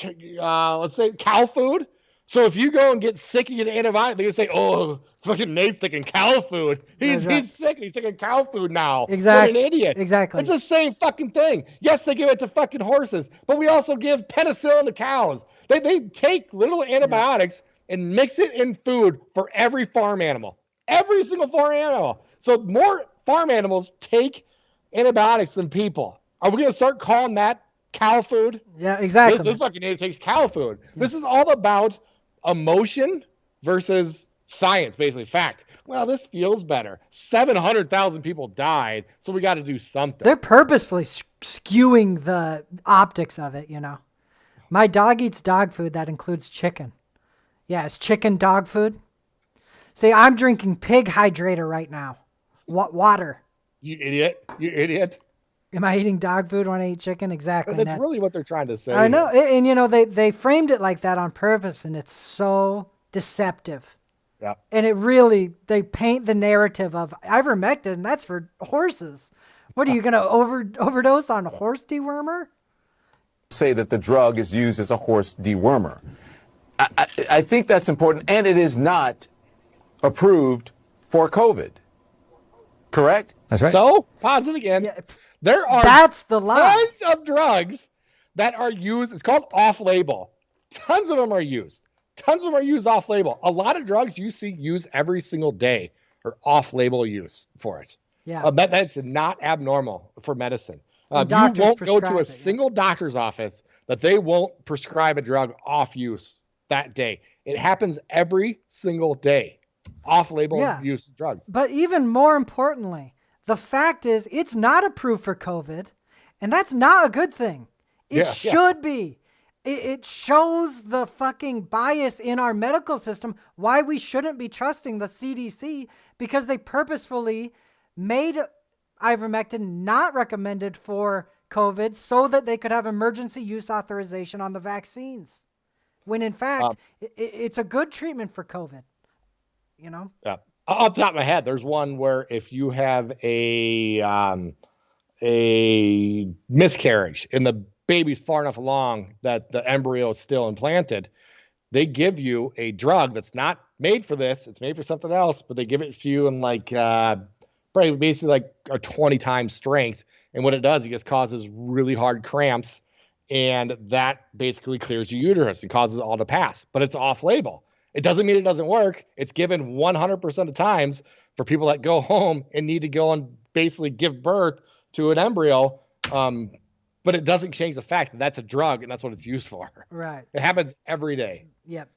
let's say, cow food? So if you go and get sick and get an antibiotic, they're going to say, oh, fucking Nate's taking cow food. He's sick. He's taking cow food now. Exactly. What an idiot. Exactly. It's the same fucking thing. Yes, they give it to fucking horses, but we also give penicillin to cows. They take little antibiotics and mix it in food for every farm animal. Every single farm animal. So more farm animals take antibiotics than people. Are we going to start calling that cow food? Yeah, exactly. This fucking idiot takes cow food. Yeah. This is all about emotion versus science, basically fact. Well, this feels better. 700,000 people died, so we got to do something. They're purposefully skewing the optics of it, you know. My dog eats dog food that includes chicken. Yeah, is chicken dog food? See, I'm drinking pig hydrator right now. Water. You idiot. You idiot. Am I eating dog food when I eat chicken? Exactly. That's really what they're trying to say. I know. And, you know, they framed it like that on purpose, and it's so deceptive. Yeah. And it really, they paint the narrative of ivermectin, and that's for horses. What are you going to overdose on horse dewormer? Say that the drug is used as a horse dewormer. I think that's important, and it is not approved for COVID. Correct? That's right. So, pause it again. Yeah, there are that's the lie. tons of drugs that are used. It's called off-label. Tons of them are used. Tons of them are used off-label. A lot of drugs you see used every single day are off-label use for it. Yeah. That's not abnormal for medicine. You won't go to a single doctor's office that they won't prescribe a drug off use that day. It happens every single day. Off-label use of drugs. But even more importantly, the fact is it's not approved for COVID, and that's not a good thing. It should be. It shows the fucking bias in our medical system, why we shouldn't be trusting the CDC, because they purposefully made ivermectin not recommended for COVID so that they could have emergency use authorization on the vaccines. When in fact, it's a good treatment for COVID, you know? Yeah. Off the top of my head, there's one where if you have a miscarriage and the baby's far enough along that the embryo is still implanted, they give you a drug that's not made for this. It's made for something else, but they give it to you in like probably basically like a 20 times strength. And what it does, it just causes really hard cramps, and that basically clears your uterus and causes it all to pass. But it's off-label. It doesn't mean it doesn't work. It's given 100% of times for people that go home and need to go and basically give birth to an embryo. But it doesn't change the fact that that's a drug and that's what it's used for. Right. It happens every day. Yep.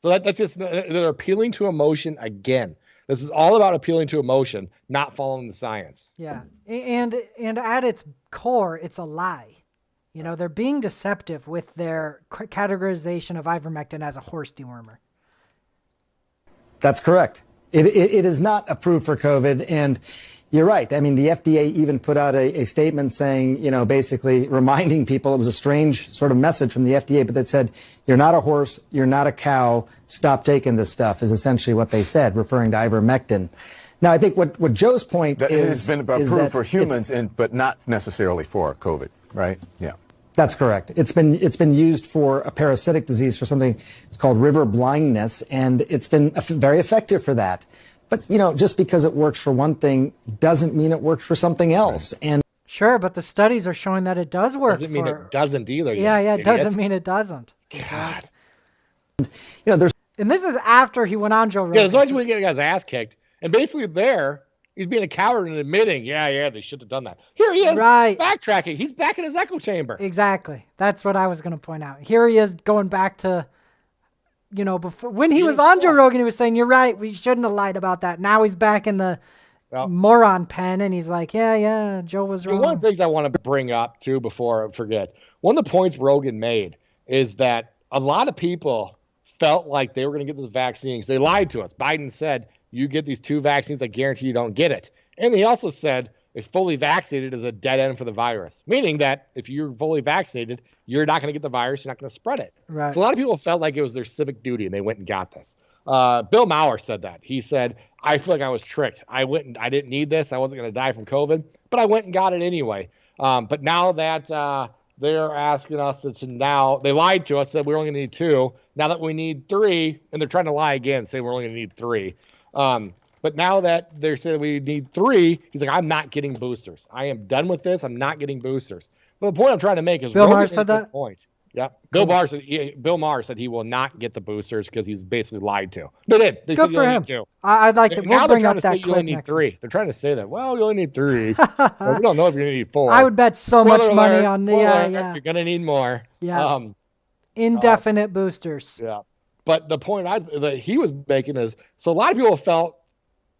So that's just, they're appealing to emotion again. This is all about appealing to emotion, not following the science. Yeah. And at its core, it's a lie. You know, they're being deceptive with their categorization of ivermectin as a horse dewormer. That's correct. It is not approved for COVID. And you're right. I mean, the FDA even put out a statement saying, you know, basically reminding people, it was a strange sort of message from the FDA, but that said, you're not a horse, you're not a cow, stop taking this stuff, is essentially what they said, referring to ivermectin. Now, I think what Joe's point that is... It has been approved for humans, but not necessarily for COVID, right? Yeah. That's correct. It's been used for a parasitic disease, for something it's called river blindness, and it's been very effective for that. But, you know, just because it works for one thing doesn't mean it works for something else. And sure, but the studies are showing that it does work. Doesn't mean it doesn't either. Yeah, it doesn't mean it doesn't. God. You know, and this is after he went on Joe Rogan. Yeah, as long as we get a guy's ass kicked. And basically he's being a coward and admitting, they should have done that. Here he is, backtracking. He's back in his echo chamber. Exactly. That's what I was going to point out. Here he is going back to, you know, before when he was on Joe Rogan, he was saying, you're right, we shouldn't have lied about that. Now he's back in the moron pen, and he's like, yeah, Joe was wrong. One of the things I want to bring up, too, before I forget, one of the points Rogan made is that a lot of people felt like they were going to get this vaccine because they lied to us. Biden said, you get these 2 vaccines, I guarantee you don't get it. And he also said, if fully vaccinated is a dead end for the virus, meaning that if you're fully vaccinated, you're not going to get the virus, you're not going to spread it. Right. So a lot of people felt like it was their civic duty, and they went and got this. Bill Maher said that. He said, I feel like I was tricked. I didn't need this. I wasn't going to die from COVID, but I went and got it anyway. But now that they're asking us they lied to us, said we're only going to need 2. Now that we need 3, and they're trying to lie again, saying we're only going to need 3. But now that they're saying we need 3, he's like, I'm not getting boosters. I am done with this. I'm not getting boosters. But the point I'm trying to make is Bill Maher said that? Point. Yeah. Bill Maher said he will not get the boosters because he's basically lied to. They did. They Good for him. I'd like to. We'll bring up that clip. You only need 3. They're trying to say that. Well, you only need 3. But we don't know if you're going to need 4. I would bet so much money on the. Yeah. You're going to need more. Yeah. Indefinite boosters. Yeah. But the point that he was making is, so a lot of people felt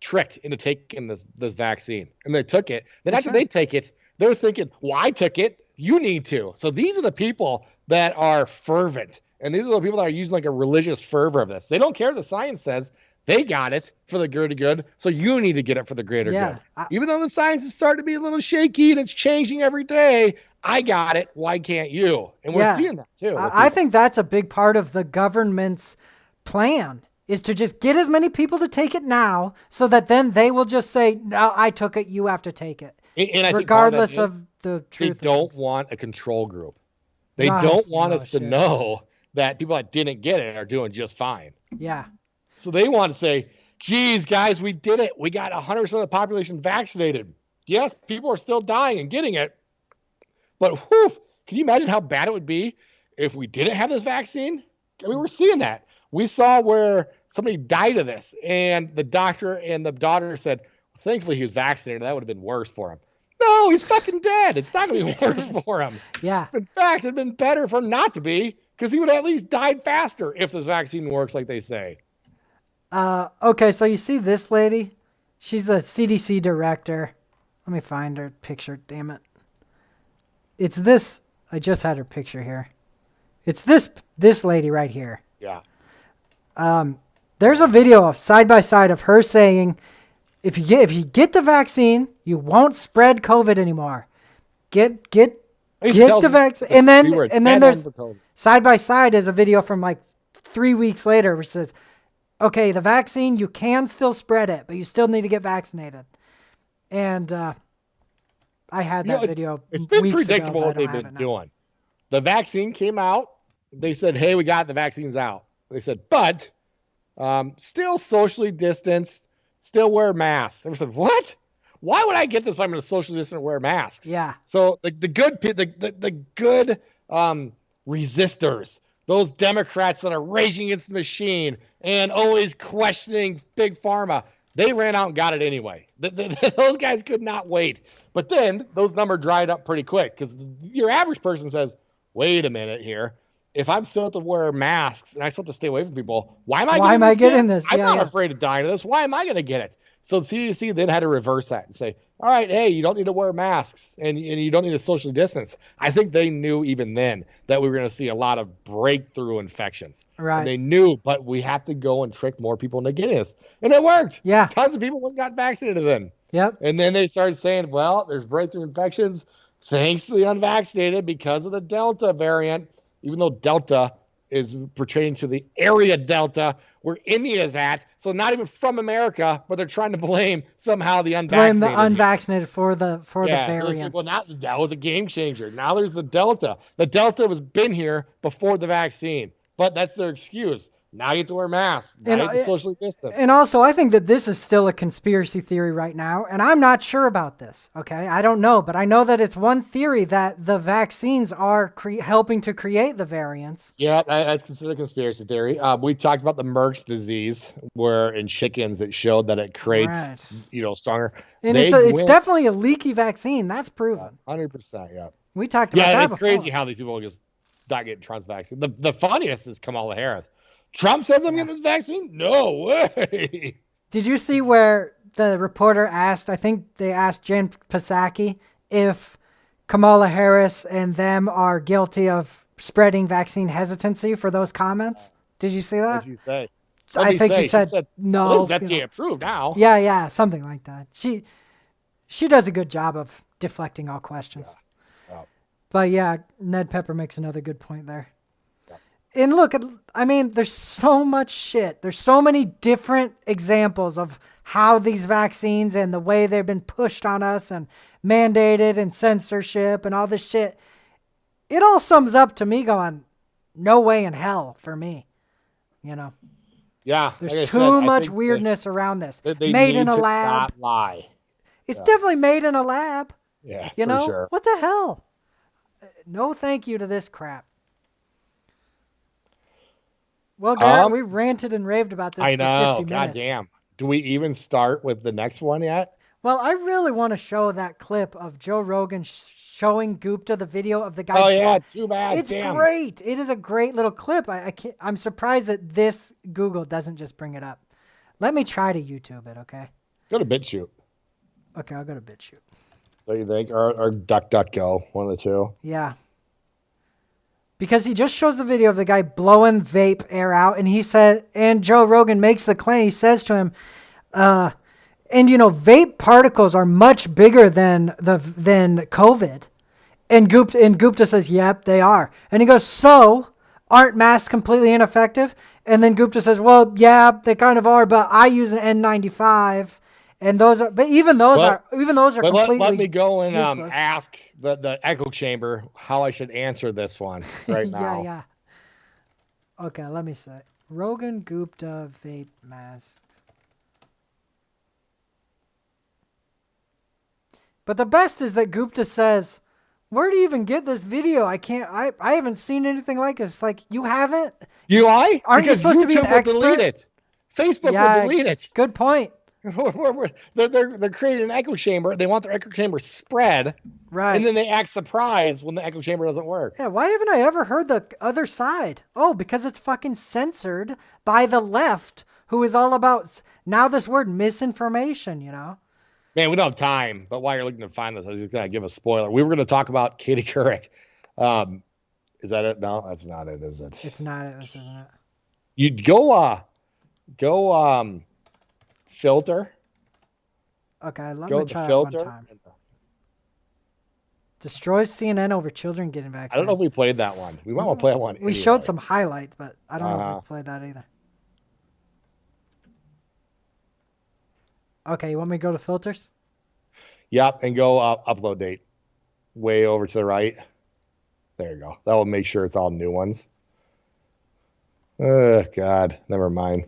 tricked into taking this vaccine, and they took it. Then after they take it, they're thinking, well, I took it, you need to. So these are the people that are fervent, and these are the people that are using like a religious fervor of this. They don't care what the science says. They got it for the greater good, so you need to get it for the greater good. Even though the science is starting to be a little shaky and it's changing every day, I got it. Why can't you? And we're seeing that too. I think that's a big part of the government's plan, is to just get as many people to take it now, so that then they will just say, no, I took it, you have to take it. And regardless of the truth. They don't want a control group. They don't want us to know that people that didn't get it are doing just fine. Yeah. So they want to say, geez, guys, we did it. We got 100% of the population vaccinated. Yes, people are still dying and getting it. But whew, can you imagine how bad it would be if we didn't have this vaccine? I mean, we're seeing that. We saw where somebody died of this, and the doctor and the daughter said, thankfully he was vaccinated. That would have been worse for him. No, he's fucking dead. It's not going to be worse for him. Yeah. In fact, it'd been better for him not to be, because he would have at least died faster if this vaccine works like they say. Okay, so you see this lady? She's the CDC director. Let me find her picture, damn it. It's this. I just had her picture here. It's this lady right here. Yeah. There's a video of side by side of her saying, if you get the vaccine, you won't spread COVID anymore. Get the vaccine, and then there's side by side is a video from like 3 weeks later, which says, okay, the vaccine, you can still spread it, but you still need to get vaccinated. And I had that video. It's been weeks predictable ago, what they've been doing. The vaccine came out. They said, hey, we got the vaccines out. They said, but still socially distanced, still wear masks. They said, what? Why would I get this if I'm going to socially distance and wear masks? Yeah. So the good resistors, those Democrats that are raging against the machine and always questioning big pharma, they ran out and got it anyway. Those guys could not wait. But then those numbers dried up pretty quick, because your average person says, wait a minute here. If I'm still have to wear masks and I still have to stay away from people, why am I getting this? I'm not afraid of dying of this. Why am I going to get it? So the CDC then had to reverse that and say, all right, hey, you don't need to wear masks and you don't need to socially distance. I think they knew even then that we were going to see a lot of breakthrough infections. Right. And they knew, but we have to go and trick more people into getting this. And it worked. Yeah. Tons of people got vaccinated then. Yep. And then they started saying, well, there's breakthrough infections thanks to the unvaccinated because of the Delta variant, even though Delta is pertaining to the area Delta where India is at. So not even from America, but they're trying to blame somehow the unvaccinated. Blame the unvaccinated for the variant. Well, that was a game changer. Now there's the Delta. The Delta was been here before the vaccine, but that's their excuse. Now you have to wear masks. Now you have to socially distance. And also, I think that this is still a conspiracy theory right now, and I'm not sure about this, okay? I don't know, but I know that it's one theory that the vaccines are helping to create the variants. Yeah, that's considered a conspiracy theory. We talked about the Merck's disease, where in chickens it showed that it creates, stronger. And it's definitely a leaky vaccine. That's proven. 100%, yeah. We talked about that before. Yeah, it's crazy how these people just not getting Trump's vaccine. The funniest is Kamala Harris. Trump says I'm getting this vaccine? No way. Did you see where the reporter asked, I think they asked Jen Psaki if Kamala Harris and them are guilty of spreading vaccine hesitancy for those comments? Did you see that? What did she say? I think she said no. Well, this is FDA approved now. Yeah, something like that. She does a good job of deflecting all questions. Yeah. But yeah, Ned Pepper makes another good point there. And look, I mean, there's so much shit. There's so many different examples of how these vaccines and the way they've been pushed on us and mandated and censorship and all this shit. It all sums up to me going, no way in hell for me. Yeah. There's too much weirdness around this. They made in a lab. Not lie. It's definitely made in a lab. Yeah. For sure. What the hell? No thank you to this crap. Well, Garrett, we ranted and raved about this for 50 minutes. God damn. Do we even start with the next one yet? Well, I really want to show that clip of Joe Rogan showing Gupta the video of the guy. Oh yeah, too bad. It's Damn. great. It is a great little clip. I'm surprised that this Google doesn't just bring it up. Let me try to YouTube it, okay? Go to BitChute. Okay, I'll go to BitChute. What do you think? Or DuckDuckGo, one of the two. Yeah. Because he just shows the video of the guy blowing vape air out, and he said, and Joe Rogan makes the claim. He says to him, and vape particles are much bigger than COVID. And Gupta says, yep, they are. And he goes, so aren't masks completely ineffective? And then Gupta says, well, yeah, they kind of are, but I use an N95. And those are, but even those are completely. Let me go and useless. ask the echo chamber how I should answer this one right now. Yeah. Okay, let me say Rogan Gupta vape mask. But the best is that Gupta says, "Where do you even get this video? I haven't seen anything like this. Like you haven't. Why? Aren't you supposed to be an YouTube will expert? delete it. Facebook will delete it. Good point. They're creating an echo chamber. They want their echo chamber spread, Right? And then they act surprised when the echo chamber doesn't work. Yeah. Why haven't I ever heard the other side? Oh, because it's fucking censored by the left, who is all about now this word misinformation. Man, we don't have time. But while you're looking to find this, I was just gonna give a spoiler. We were gonna talk about Katie Couric. Is that it? No, that's not it, is it? It's not it. This isn't it. You'd go filter. Okay, let Go me to try filter. it one time. Destroys CNN over children getting vaccinated. I don't know if we played that one. We might want to play that one. We showed some highlights, but I don't know if we played that either. Okay, you want me to go to filters? Yep, and go upload date. Way over to the right. There you go. That will make sure it's all new ones. Oh, God. Never mind.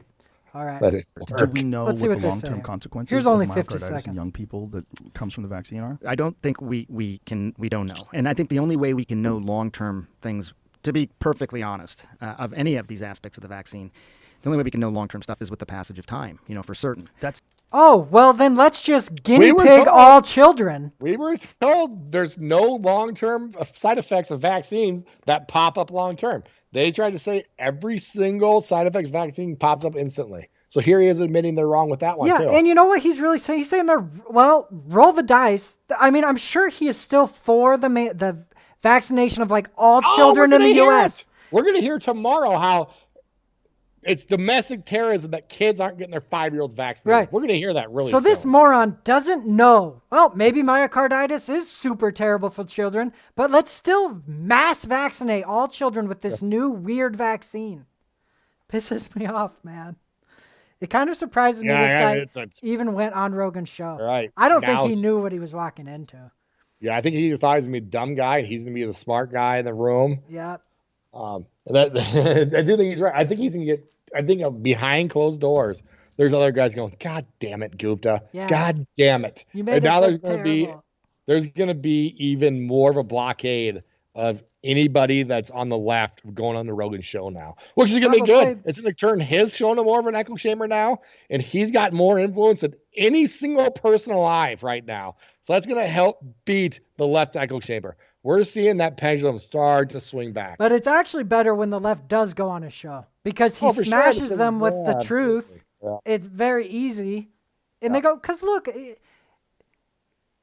All right. Do we know Let's what see the what they long-term say. consequences Here's only of 50 myocarditis seconds. in young people that comes from the vaccine are? I don't think we don't know. And I think the only way we can know long-term things, to be perfectly honest, of any of these aspects of the vaccine, the only way we can know long-term stuff is with the passage of time, for certain. Oh, well, then let's just guinea pig all children. We were told there's no long-term side effects of vaccines that pop up long-term. They tried to say every single side effects vaccine pops up instantly. So here he is admitting they're wrong with that one, too. Yeah, and you know what he's really saying? He's saying roll the dice. I mean, I'm sure he is still for the vaccination of, like, all children in the U.S. We're going to hear tomorrow how it's domestic terrorism that kids aren't getting their 5-year-olds vaccinated. Right. We're going to hear that really So soon. this moron doesn't know. Well, maybe myocarditis is super terrible for children, but let's still mass vaccinate all children with this new weird vaccine. Pisses me off, man. It kind of surprises me this guy even went on Rogan's show. Right. I don't think he knew what he was walking into. Yeah, I think he thought he was going to be a dumb guy, and he's going to be the smart guy in the room. Yeah. I do think he's right. I think he's going to get, behind closed doors, there's other guys going, God damn it, Gupta. Yeah. God damn it. You made And now there's going to be even more of a blockade of anybody that's on the left going on the Rogan show now, which is going to be good. It's going to turn his show into more of an echo chamber now, and he's got more influence than any single person alive right now. So that's going to help beat the left echo chamber. We're seeing that pendulum start to swing back. But it's actually better when the left does go on his show because he smashes them with the truth. Yeah. It's very easy. And they go, because look,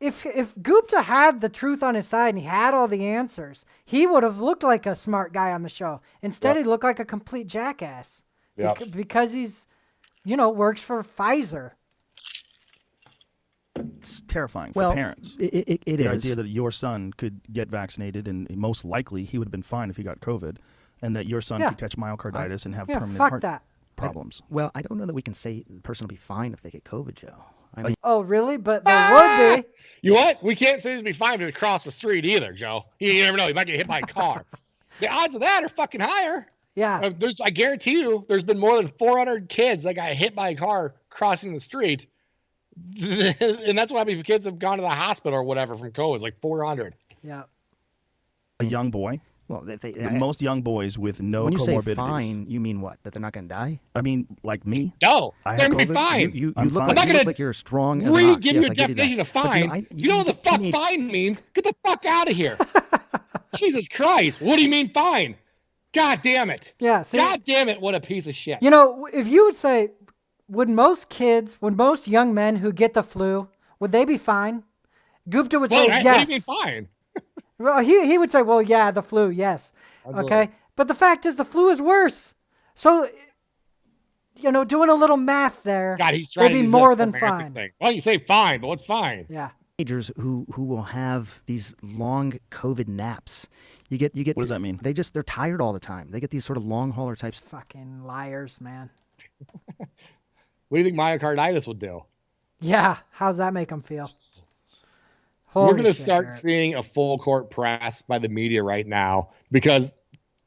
if Gupta had the truth on his side and he had all the answers, he would have looked like a smart guy on the show. Instead, he looked like a complete jackass because he's, works for Pfizer. It's terrifying for parents. It is. The idea that your son could get vaccinated, and most likely he would have been fine if he got COVID, and that your son could catch myocarditis and have permanent heart problems. Well, I don't know that we can say the person will be fine if they get COVID, Joe. I mean, oh, really? But there would be. You what? We can't say he'll be fine if he cross the street either, Joe. You never know. He might get hit by a car. The odds of that are fucking higher. Yeah. I guarantee you there's been more than 400 kids that got hit by a car crossing the street. And that's why kids have gone to the hospital or whatever from COVID. It's like 400. Yeah. A young boy Well, most young boys with no when you say comorbidities. fine, you mean what? That they're not going to die? I mean, like me. No, I they're had gonna be COVID. fine. You I'm look fine. like, I'm you look like you're strong as an ox. Give you Yes, a I give you definition that. of fine. But, You know what the fuck fine means? Get the fuck out of here. Jesus Christ. What do you mean fine? God damn it. Yeah. See, God damn it. What a piece of shit. you know, if you would say, would most young men who get the flu, would they be fine? Gupta would say yes. What do you mean fine? Well, he would say, well, yeah, the flu, yes. Okay. But the fact is the flu is worse. So, you know, doing a little math there, God, he's trying they'd to be do more this than semantics fine. thing. Well, you say fine, but what's fine? Yeah. Teenagers who will have these long COVID naps. You get. What does that mean? They're tired all the time. They get these sort of long hauler types. Fucking liars, man. What do you think myocarditis would do? Yeah. How's that make them feel? We're Holy going to shit, start Garrett. seeing a full court press by the media right now because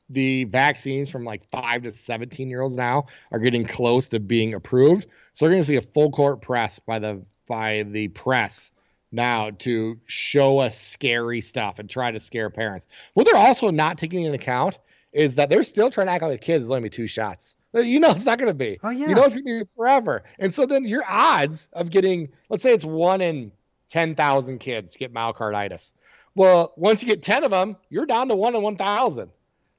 the vaccines from like 5 to 17-year-olds now are getting close to being approved. So we're going to see a full court press by the press now to show us scary stuff and try to scare parents. What they're also not taking into account is that they're still trying to act like the kids is only be 2 shots. You know it's not going to be. Oh, yeah. You know it's going to be forever. And so then your odds of getting, let's say it's 1 in 10,000 kids get myocarditis. Well, once you get 10 of them, you're down to 1 in 1,000.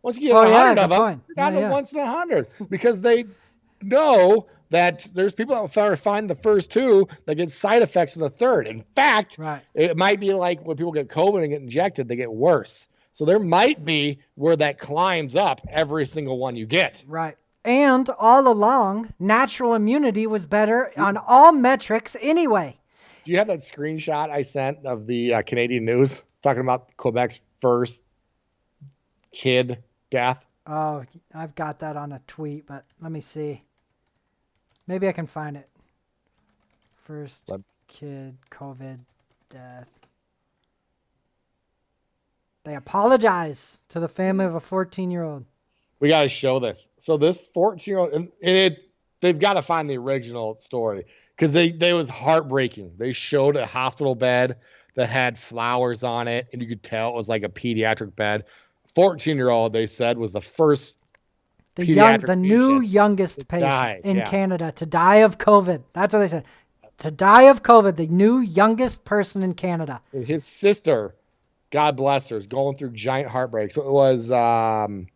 Once you get 100 of them, you're down to 1 in 100 because they know that there's people that will find the first 2 that get side effects in the third. In fact, it might be like when people get COVID and get injected, they get worse. So there might be where that climbs up every single one you get. Right. And all along, natural immunity was better on all metrics anyway. Do you have that screenshot I sent of the Canadian news talking about Quebec's first kid death? Oh, I've got that on a tweet, but let me see. Maybe I can find it. First kid COVID death. They apologize to the family of a 14-year-old. We got to show this. So this 14-year-old, and they've got to find the original story because they was heartbreaking. They showed a hospital bed that had flowers on it, and you could tell it was like a pediatric bed. 14-year-old, they said, was the first the new youngest patient in Canada to die of COVID. That's what they said. To die of COVID, the new youngest person in Canada. And his sister, God bless her, is going through giant heartbreak. So it was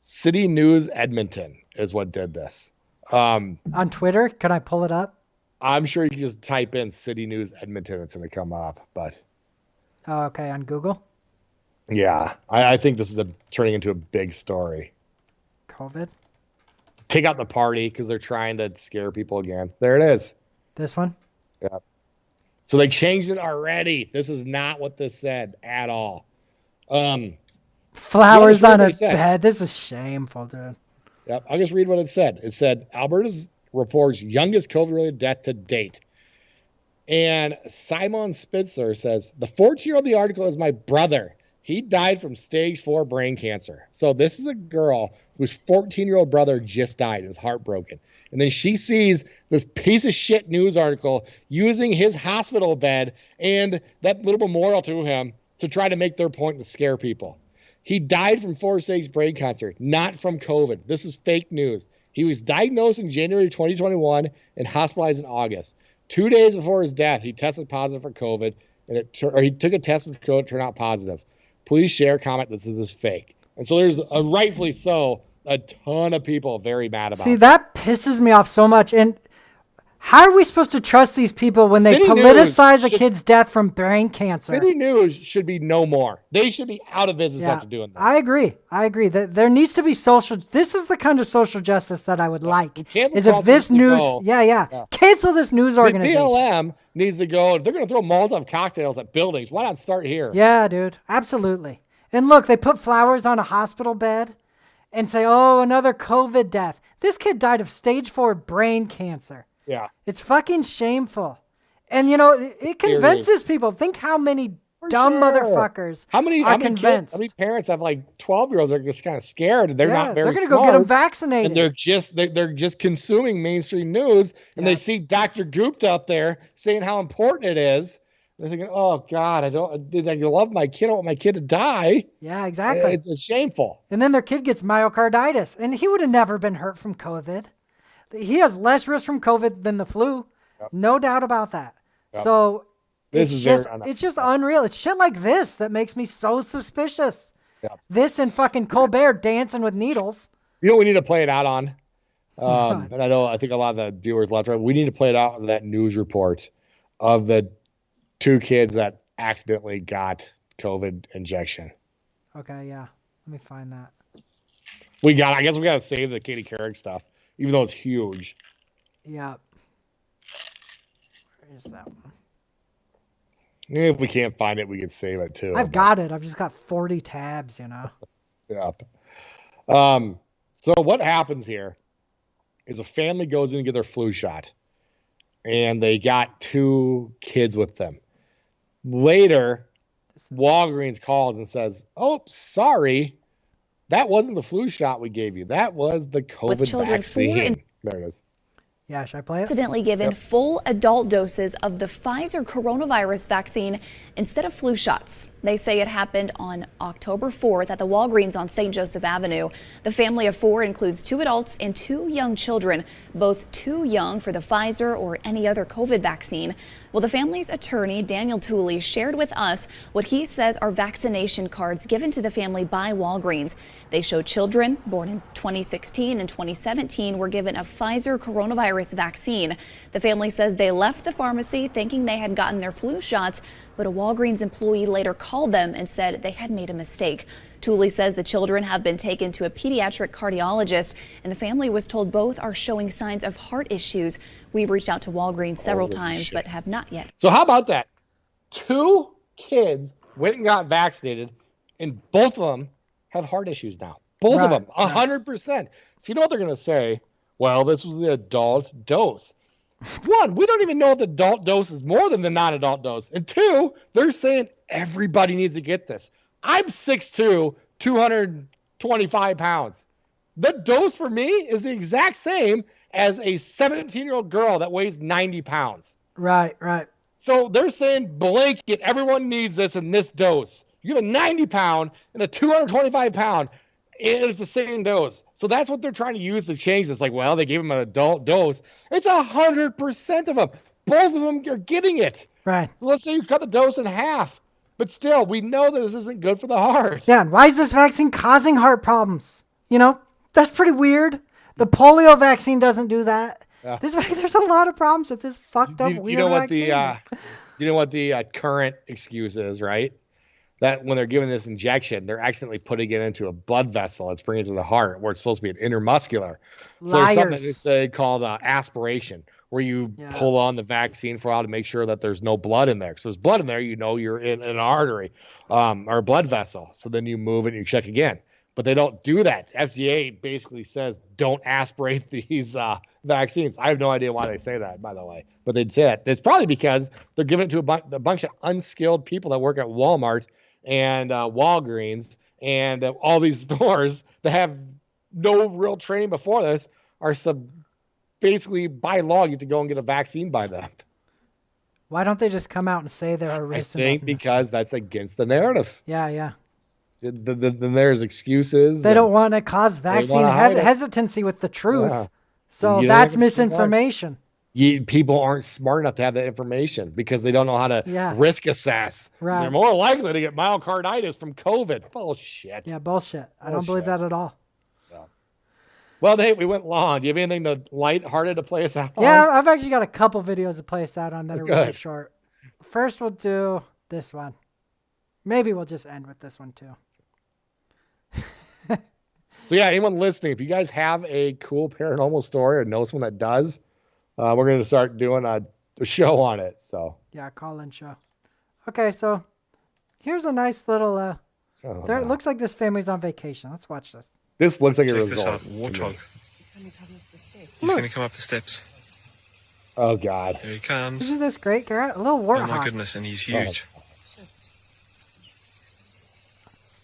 City News Edmonton is what did this. On Twitter, can I pull it up? I'm sure you can just type in City News Edmonton. It's going to come up. But oh, okay, on Google? Yeah, I think this is turning into a big story. COVID? Take out the party because they're trying to scare people again. There it is. This one? Yeah. So they changed it already. This is not what this said at all. Flowers on a bed. This is shameful, dude. Yep. I'll just read what it said. It said, Alberta's reports youngest COVID-related death to date. And Simon Spitzer says, the 14-year-old in the article is my brother. He died from stage 4 brain cancer. So this is a girl whose 14-year-old brother just died and is heartbroken. And then she sees this piece of shit news article using his hospital bed and that little memorial to him to try to make their point and scare people. He died from 4-stage brain cancer, not from COVID. This is fake news. He was diagnosed in January 2021 and hospitalized in August. 2 days before his death, he tested positive for COVID, and he took a test for COVID, turned out positive. Please share, comment, this is fake. And so there's, rightfully so, a ton of people very mad about it. See, that pisses me off so much. And how are we supposed to trust these people when they City politicize a kid's death from brain cancer? City News should be no more. They should be out of business after doing that. I agree. There needs to be social. This is the kind of social justice that I would like. Is if this news, cancel this news organization. The BLM needs to go. If they're going to throw Molotov cocktails at buildings, why not start here? Yeah, dude, absolutely. And look, they put flowers on a hospital bed and say, "Oh, another COVID death." This kid died of stage 4 brain cancer. Yeah. It's fucking shameful. And, you know, it convinces people. Think how many dumb motherfuckers are convinced. Kids, how many parents have like 12-year-olds that are just kind of scared and they're not very smart. They're going to go get them vaccinated. And they're just consuming mainstream news and they see Dr. Gupta up there saying how important it is They're thinking, oh God, I love my kid. I don't want my kid to die. Yeah, exactly. It's shameful. And then their kid gets myocarditis, and he would have never been hurt from COVID. He has less risk from COVID than the flu. Yep. No doubt about that. Yep. So it's just unreal. It's shit like this that makes me so suspicious. Yep. This and fucking Colbert dancing with needles. You know what we need to play it out on? And I think a lot of the viewers left, right? We need to play it out on that news report of the 2 kids that accidentally got COVID injection. Okay, yeah. Let me find that. I guess we got to save the Katie Couric stuff, even though it's huge. Yeah. Where is that one? If we can't find it, we can save it too. I've got it. I've just got 40 tabs, Yep. So what happens here is a family goes in to get their flu shot, and they got 2 kids with them. Later, Walgreens calls and says, "Oh, sorry, that wasn't the flu shot we gave you. That was the COVID vaccine." There it is. Yeah, should I play it? Accidentally given full adult doses of the Pfizer coronavirus vaccine instead of flu shots. They say it happened on October 4th at the Walgreens on St. Joseph Avenue. The family of 4 includes 2 adults and 2 young children, both too young for the Pfizer or any other COVID vaccine. Well, the family's attorney, Daniel Tooley, shared with us what he says are vaccination cards given to the family by Walgreens. They show children born in 2016 and 2017 were given a Pfizer coronavirus vaccine. The family says they left the pharmacy thinking they had gotten their flu shots, but a Walgreens employee later called them and said they had made a mistake. Tooley says the children have been taken to a pediatric cardiologist, and the family was told both are showing signs of heart issues. We've reached out to Walgreens several times, but have not yet. So how about that? 2 kids went and got vaccinated, and both of them have heart issues now. Both of them, 100%. So you know what they're going to say? Well, this was the adult dose. 1, we don't even know if the adult dose is more than the non-adult dose. And 2, they're saying everybody needs to get this. I'm 6'2", 225 pounds. The dose for me is the exact same as a 17-year-old girl that weighs 90 pounds. Right. So they're saying blanket, everyone needs this in this dose. You have a 90-pound and a 225-pound, and it's the same dose. So that's what they're trying to use to change this. Like, well, they gave them an adult dose. It's 100% of them. Both of them are getting it. Right. Let's say you cut the dose in half. But still, we know that this isn't good for the heart. Yeah, and why is this vaccine causing heart problems? That's pretty weird. The polio vaccine doesn't do that. Yeah. There's a lot of problems with this fucked up weird vaccine. Do you know what the current excuse is, right? That when they're giving this injection, they're accidentally putting it into a blood vessel. It's bringing it to the heart, where it's supposed to be an intermuscular. So there's something they say called aspiration, where you pull on the vaccine for a while to make sure that there's no blood in there. So there's blood in there, you're in an artery or a blood vessel. So then you move it and you check again. But they don't do that. FDA basically says don't aspirate these vaccines. I have no idea why they say that, by the way. But they'd say that. It's probably because they're giving it to a bunch of unskilled people that work at Walmart and Walgreens and all these stores that have no real training before this are basically by law you have to go and get a vaccine by them. Why don't they just come out and say they're a risk? I think because that's against the narrative. Yeah. Then there's excuses. They don't want to cause vaccine hesitancy with the truth. Yeah. So that's misinformation. People aren't smart enough to have that information because they don't know how to risk assess. Right. They're more likely to get myocarditis from COVID. Bullshit. Yeah, bullshit. I don't believe that at all. Well, Nate, we went long. Do you have anything lighthearted to play us out on? Yeah, I've actually got a couple videos to play us out on that are really short. First, we'll do this one. Maybe we'll just end with this one, too. So, yeah, anyone listening, if you guys have a cool paranormal story or know someone that does, we're going to start doing a show on it. So yeah, call-in show. Okay, so here's a nice little... It looks like this family's on vacation. Let's watch this. This looks like a result. Warthog. He's going to come up the steps. Oh, God. Here he comes. Isn't this great, Garrett? A little warthog. Oh, my goodness, and he's huge.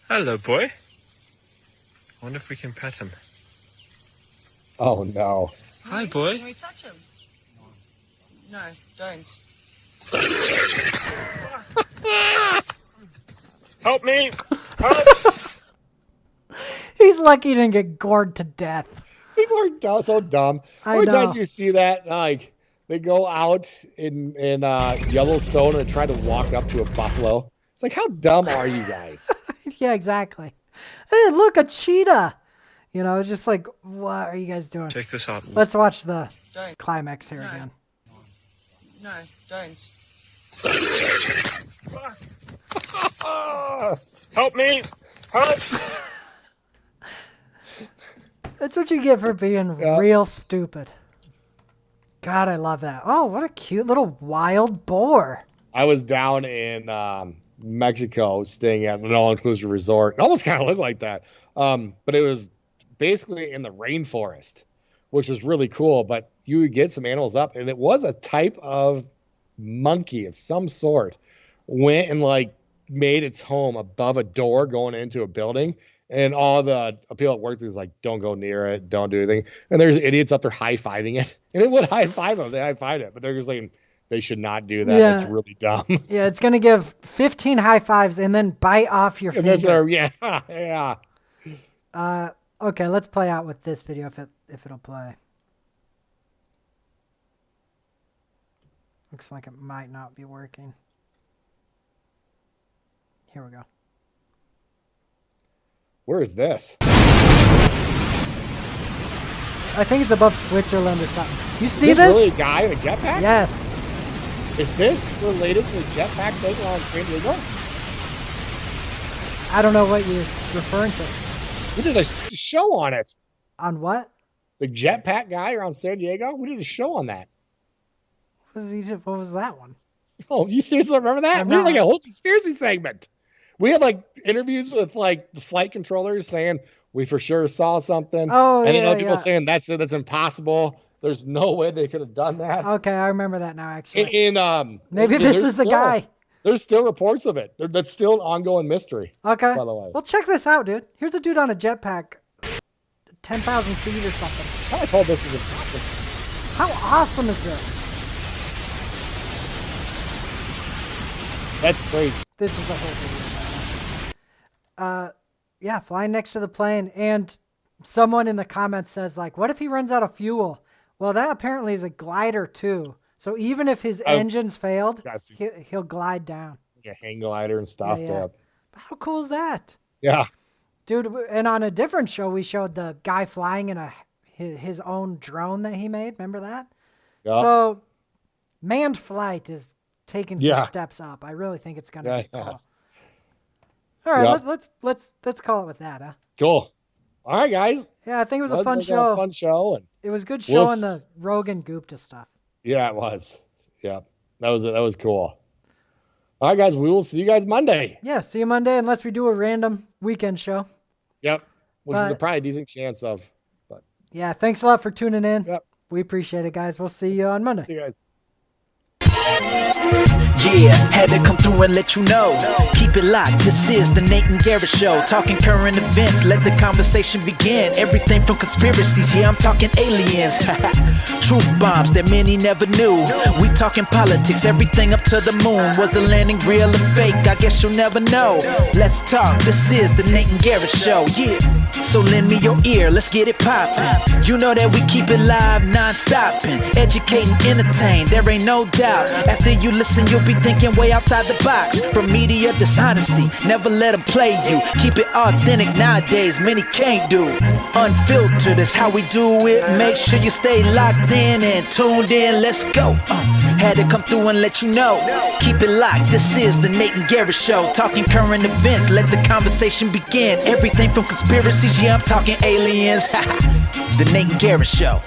Hello, boy. I wonder if we can pet him. Oh, no. Hi, boy. Can we touch him? No, don't. Help me! Help! He's lucky he didn't get gored to death. People are so dumb. How many times do you see that? Like, they go out in Yellowstone and try to walk up to a buffalo. It's like, how dumb are you guys? Yeah, exactly. Hey, look, a cheetah. You know, it's just like, what are you guys doing? Take this off. Let's watch the climax here again. No, don't. Help me! Help! That's what you get for being real stupid. God, I love that. Oh, what a cute little wild boar. I was down in Mexico staying at an all-inclusive resort. It almost kind of looked like that. But it was basically in the rainforest, which was really cool. But you would get some animals up, and it was a type of monkey of some sort. Went and, like, made its home above a door going into a building. And all the people at work is like, don't go near it, don't do anything. And there's idiots up there high-fiving it. And it would high-five them. They high-fived it. But they're just like, they should not do that. Yeah. It's really dumb. Yeah, it's going to give 15 high fives and then bite off your finger. Yeah. Okay, let's play out with this video if it'll play. Looks like it might not be working. Here we go. Where is this? I think it's above Switzerland or something. You see is this? Really a guy in a jetpack? Yes. Is this related to the jetpack thing on San Diego? I don't know what you're referring to. We did a show on it. On what? The jetpack guy around San Diego? We did a show on that. What was that one? Oh, you seriously remember that? We did like a whole conspiracy segment. We had like interviews with like the flight controllers saying we for sure saw something. Oh, and then other people saying that's impossible. There's no way they could have done that. Okay, I remember that now. Actually, maybe this is the guy. There's still reports of it. That's still an ongoing mystery. Okay. By the way, well, check this out, dude. Here's a dude on a jetpack, 10,000 feet or something. I told this was impossible. How awesome is this? That's crazy. This is the whole video. Yeah, flying next to the plane, and someone in the comments says like, "What if he runs out of fuel?" Well, that apparently is a glider too. So even if his engines failed, he'll glide down. Like a hang glider and stuff. Yeah. How cool is that? Yeah. Dude, and on a different show, we showed the guy flying in his own drone that he made. Remember that? Yeah. So manned flight is taking some steps up. I really think it's gonna be cool. All right, let's call it with that, huh? Cool. All right, guys. Yeah, I think it was a fun show. And it was good showing the Rogan Gupta stuff. Yeah, it was. Yeah, that was cool. All right, guys. We will see you guys Monday. Yeah, see you Monday, unless we do a random weekend show. Yep, which is probably a decent chance of. But yeah, thanks a lot for tuning in. Yep. We appreciate it, guys. We'll see you on Monday. See you guys. Yeah, had to come through and let you know. Keep it locked, this is the Nate and Garrett Show. Talking current events, let the conversation begin. Everything from conspiracies, yeah, I'm talking aliens. Truth bombs that many never knew. We talking politics, everything up to the moon. Was the landing real or fake? I guess you'll never know. Let's talk, this is the Nate and Garrett Show, yeah. So lend me your ear, let's get it poppin'. You know that we keep it live, non-stopping. Educating, entertain, there ain't no doubt. After you listen, you'll be thinking way outside the box. From media dishonesty, never let them play you. Keep it authentic nowadays, many can't do. Unfiltered is how we do it. Make sure you stay locked in and tuned in, let's go. Had to come through and let you know. Keep it locked, this is the Nate and Garrett Show. Talking current events, let the conversation begin. Everything from conspiracies, yeah, I'm talking aliens. The Nate and Garrett Show.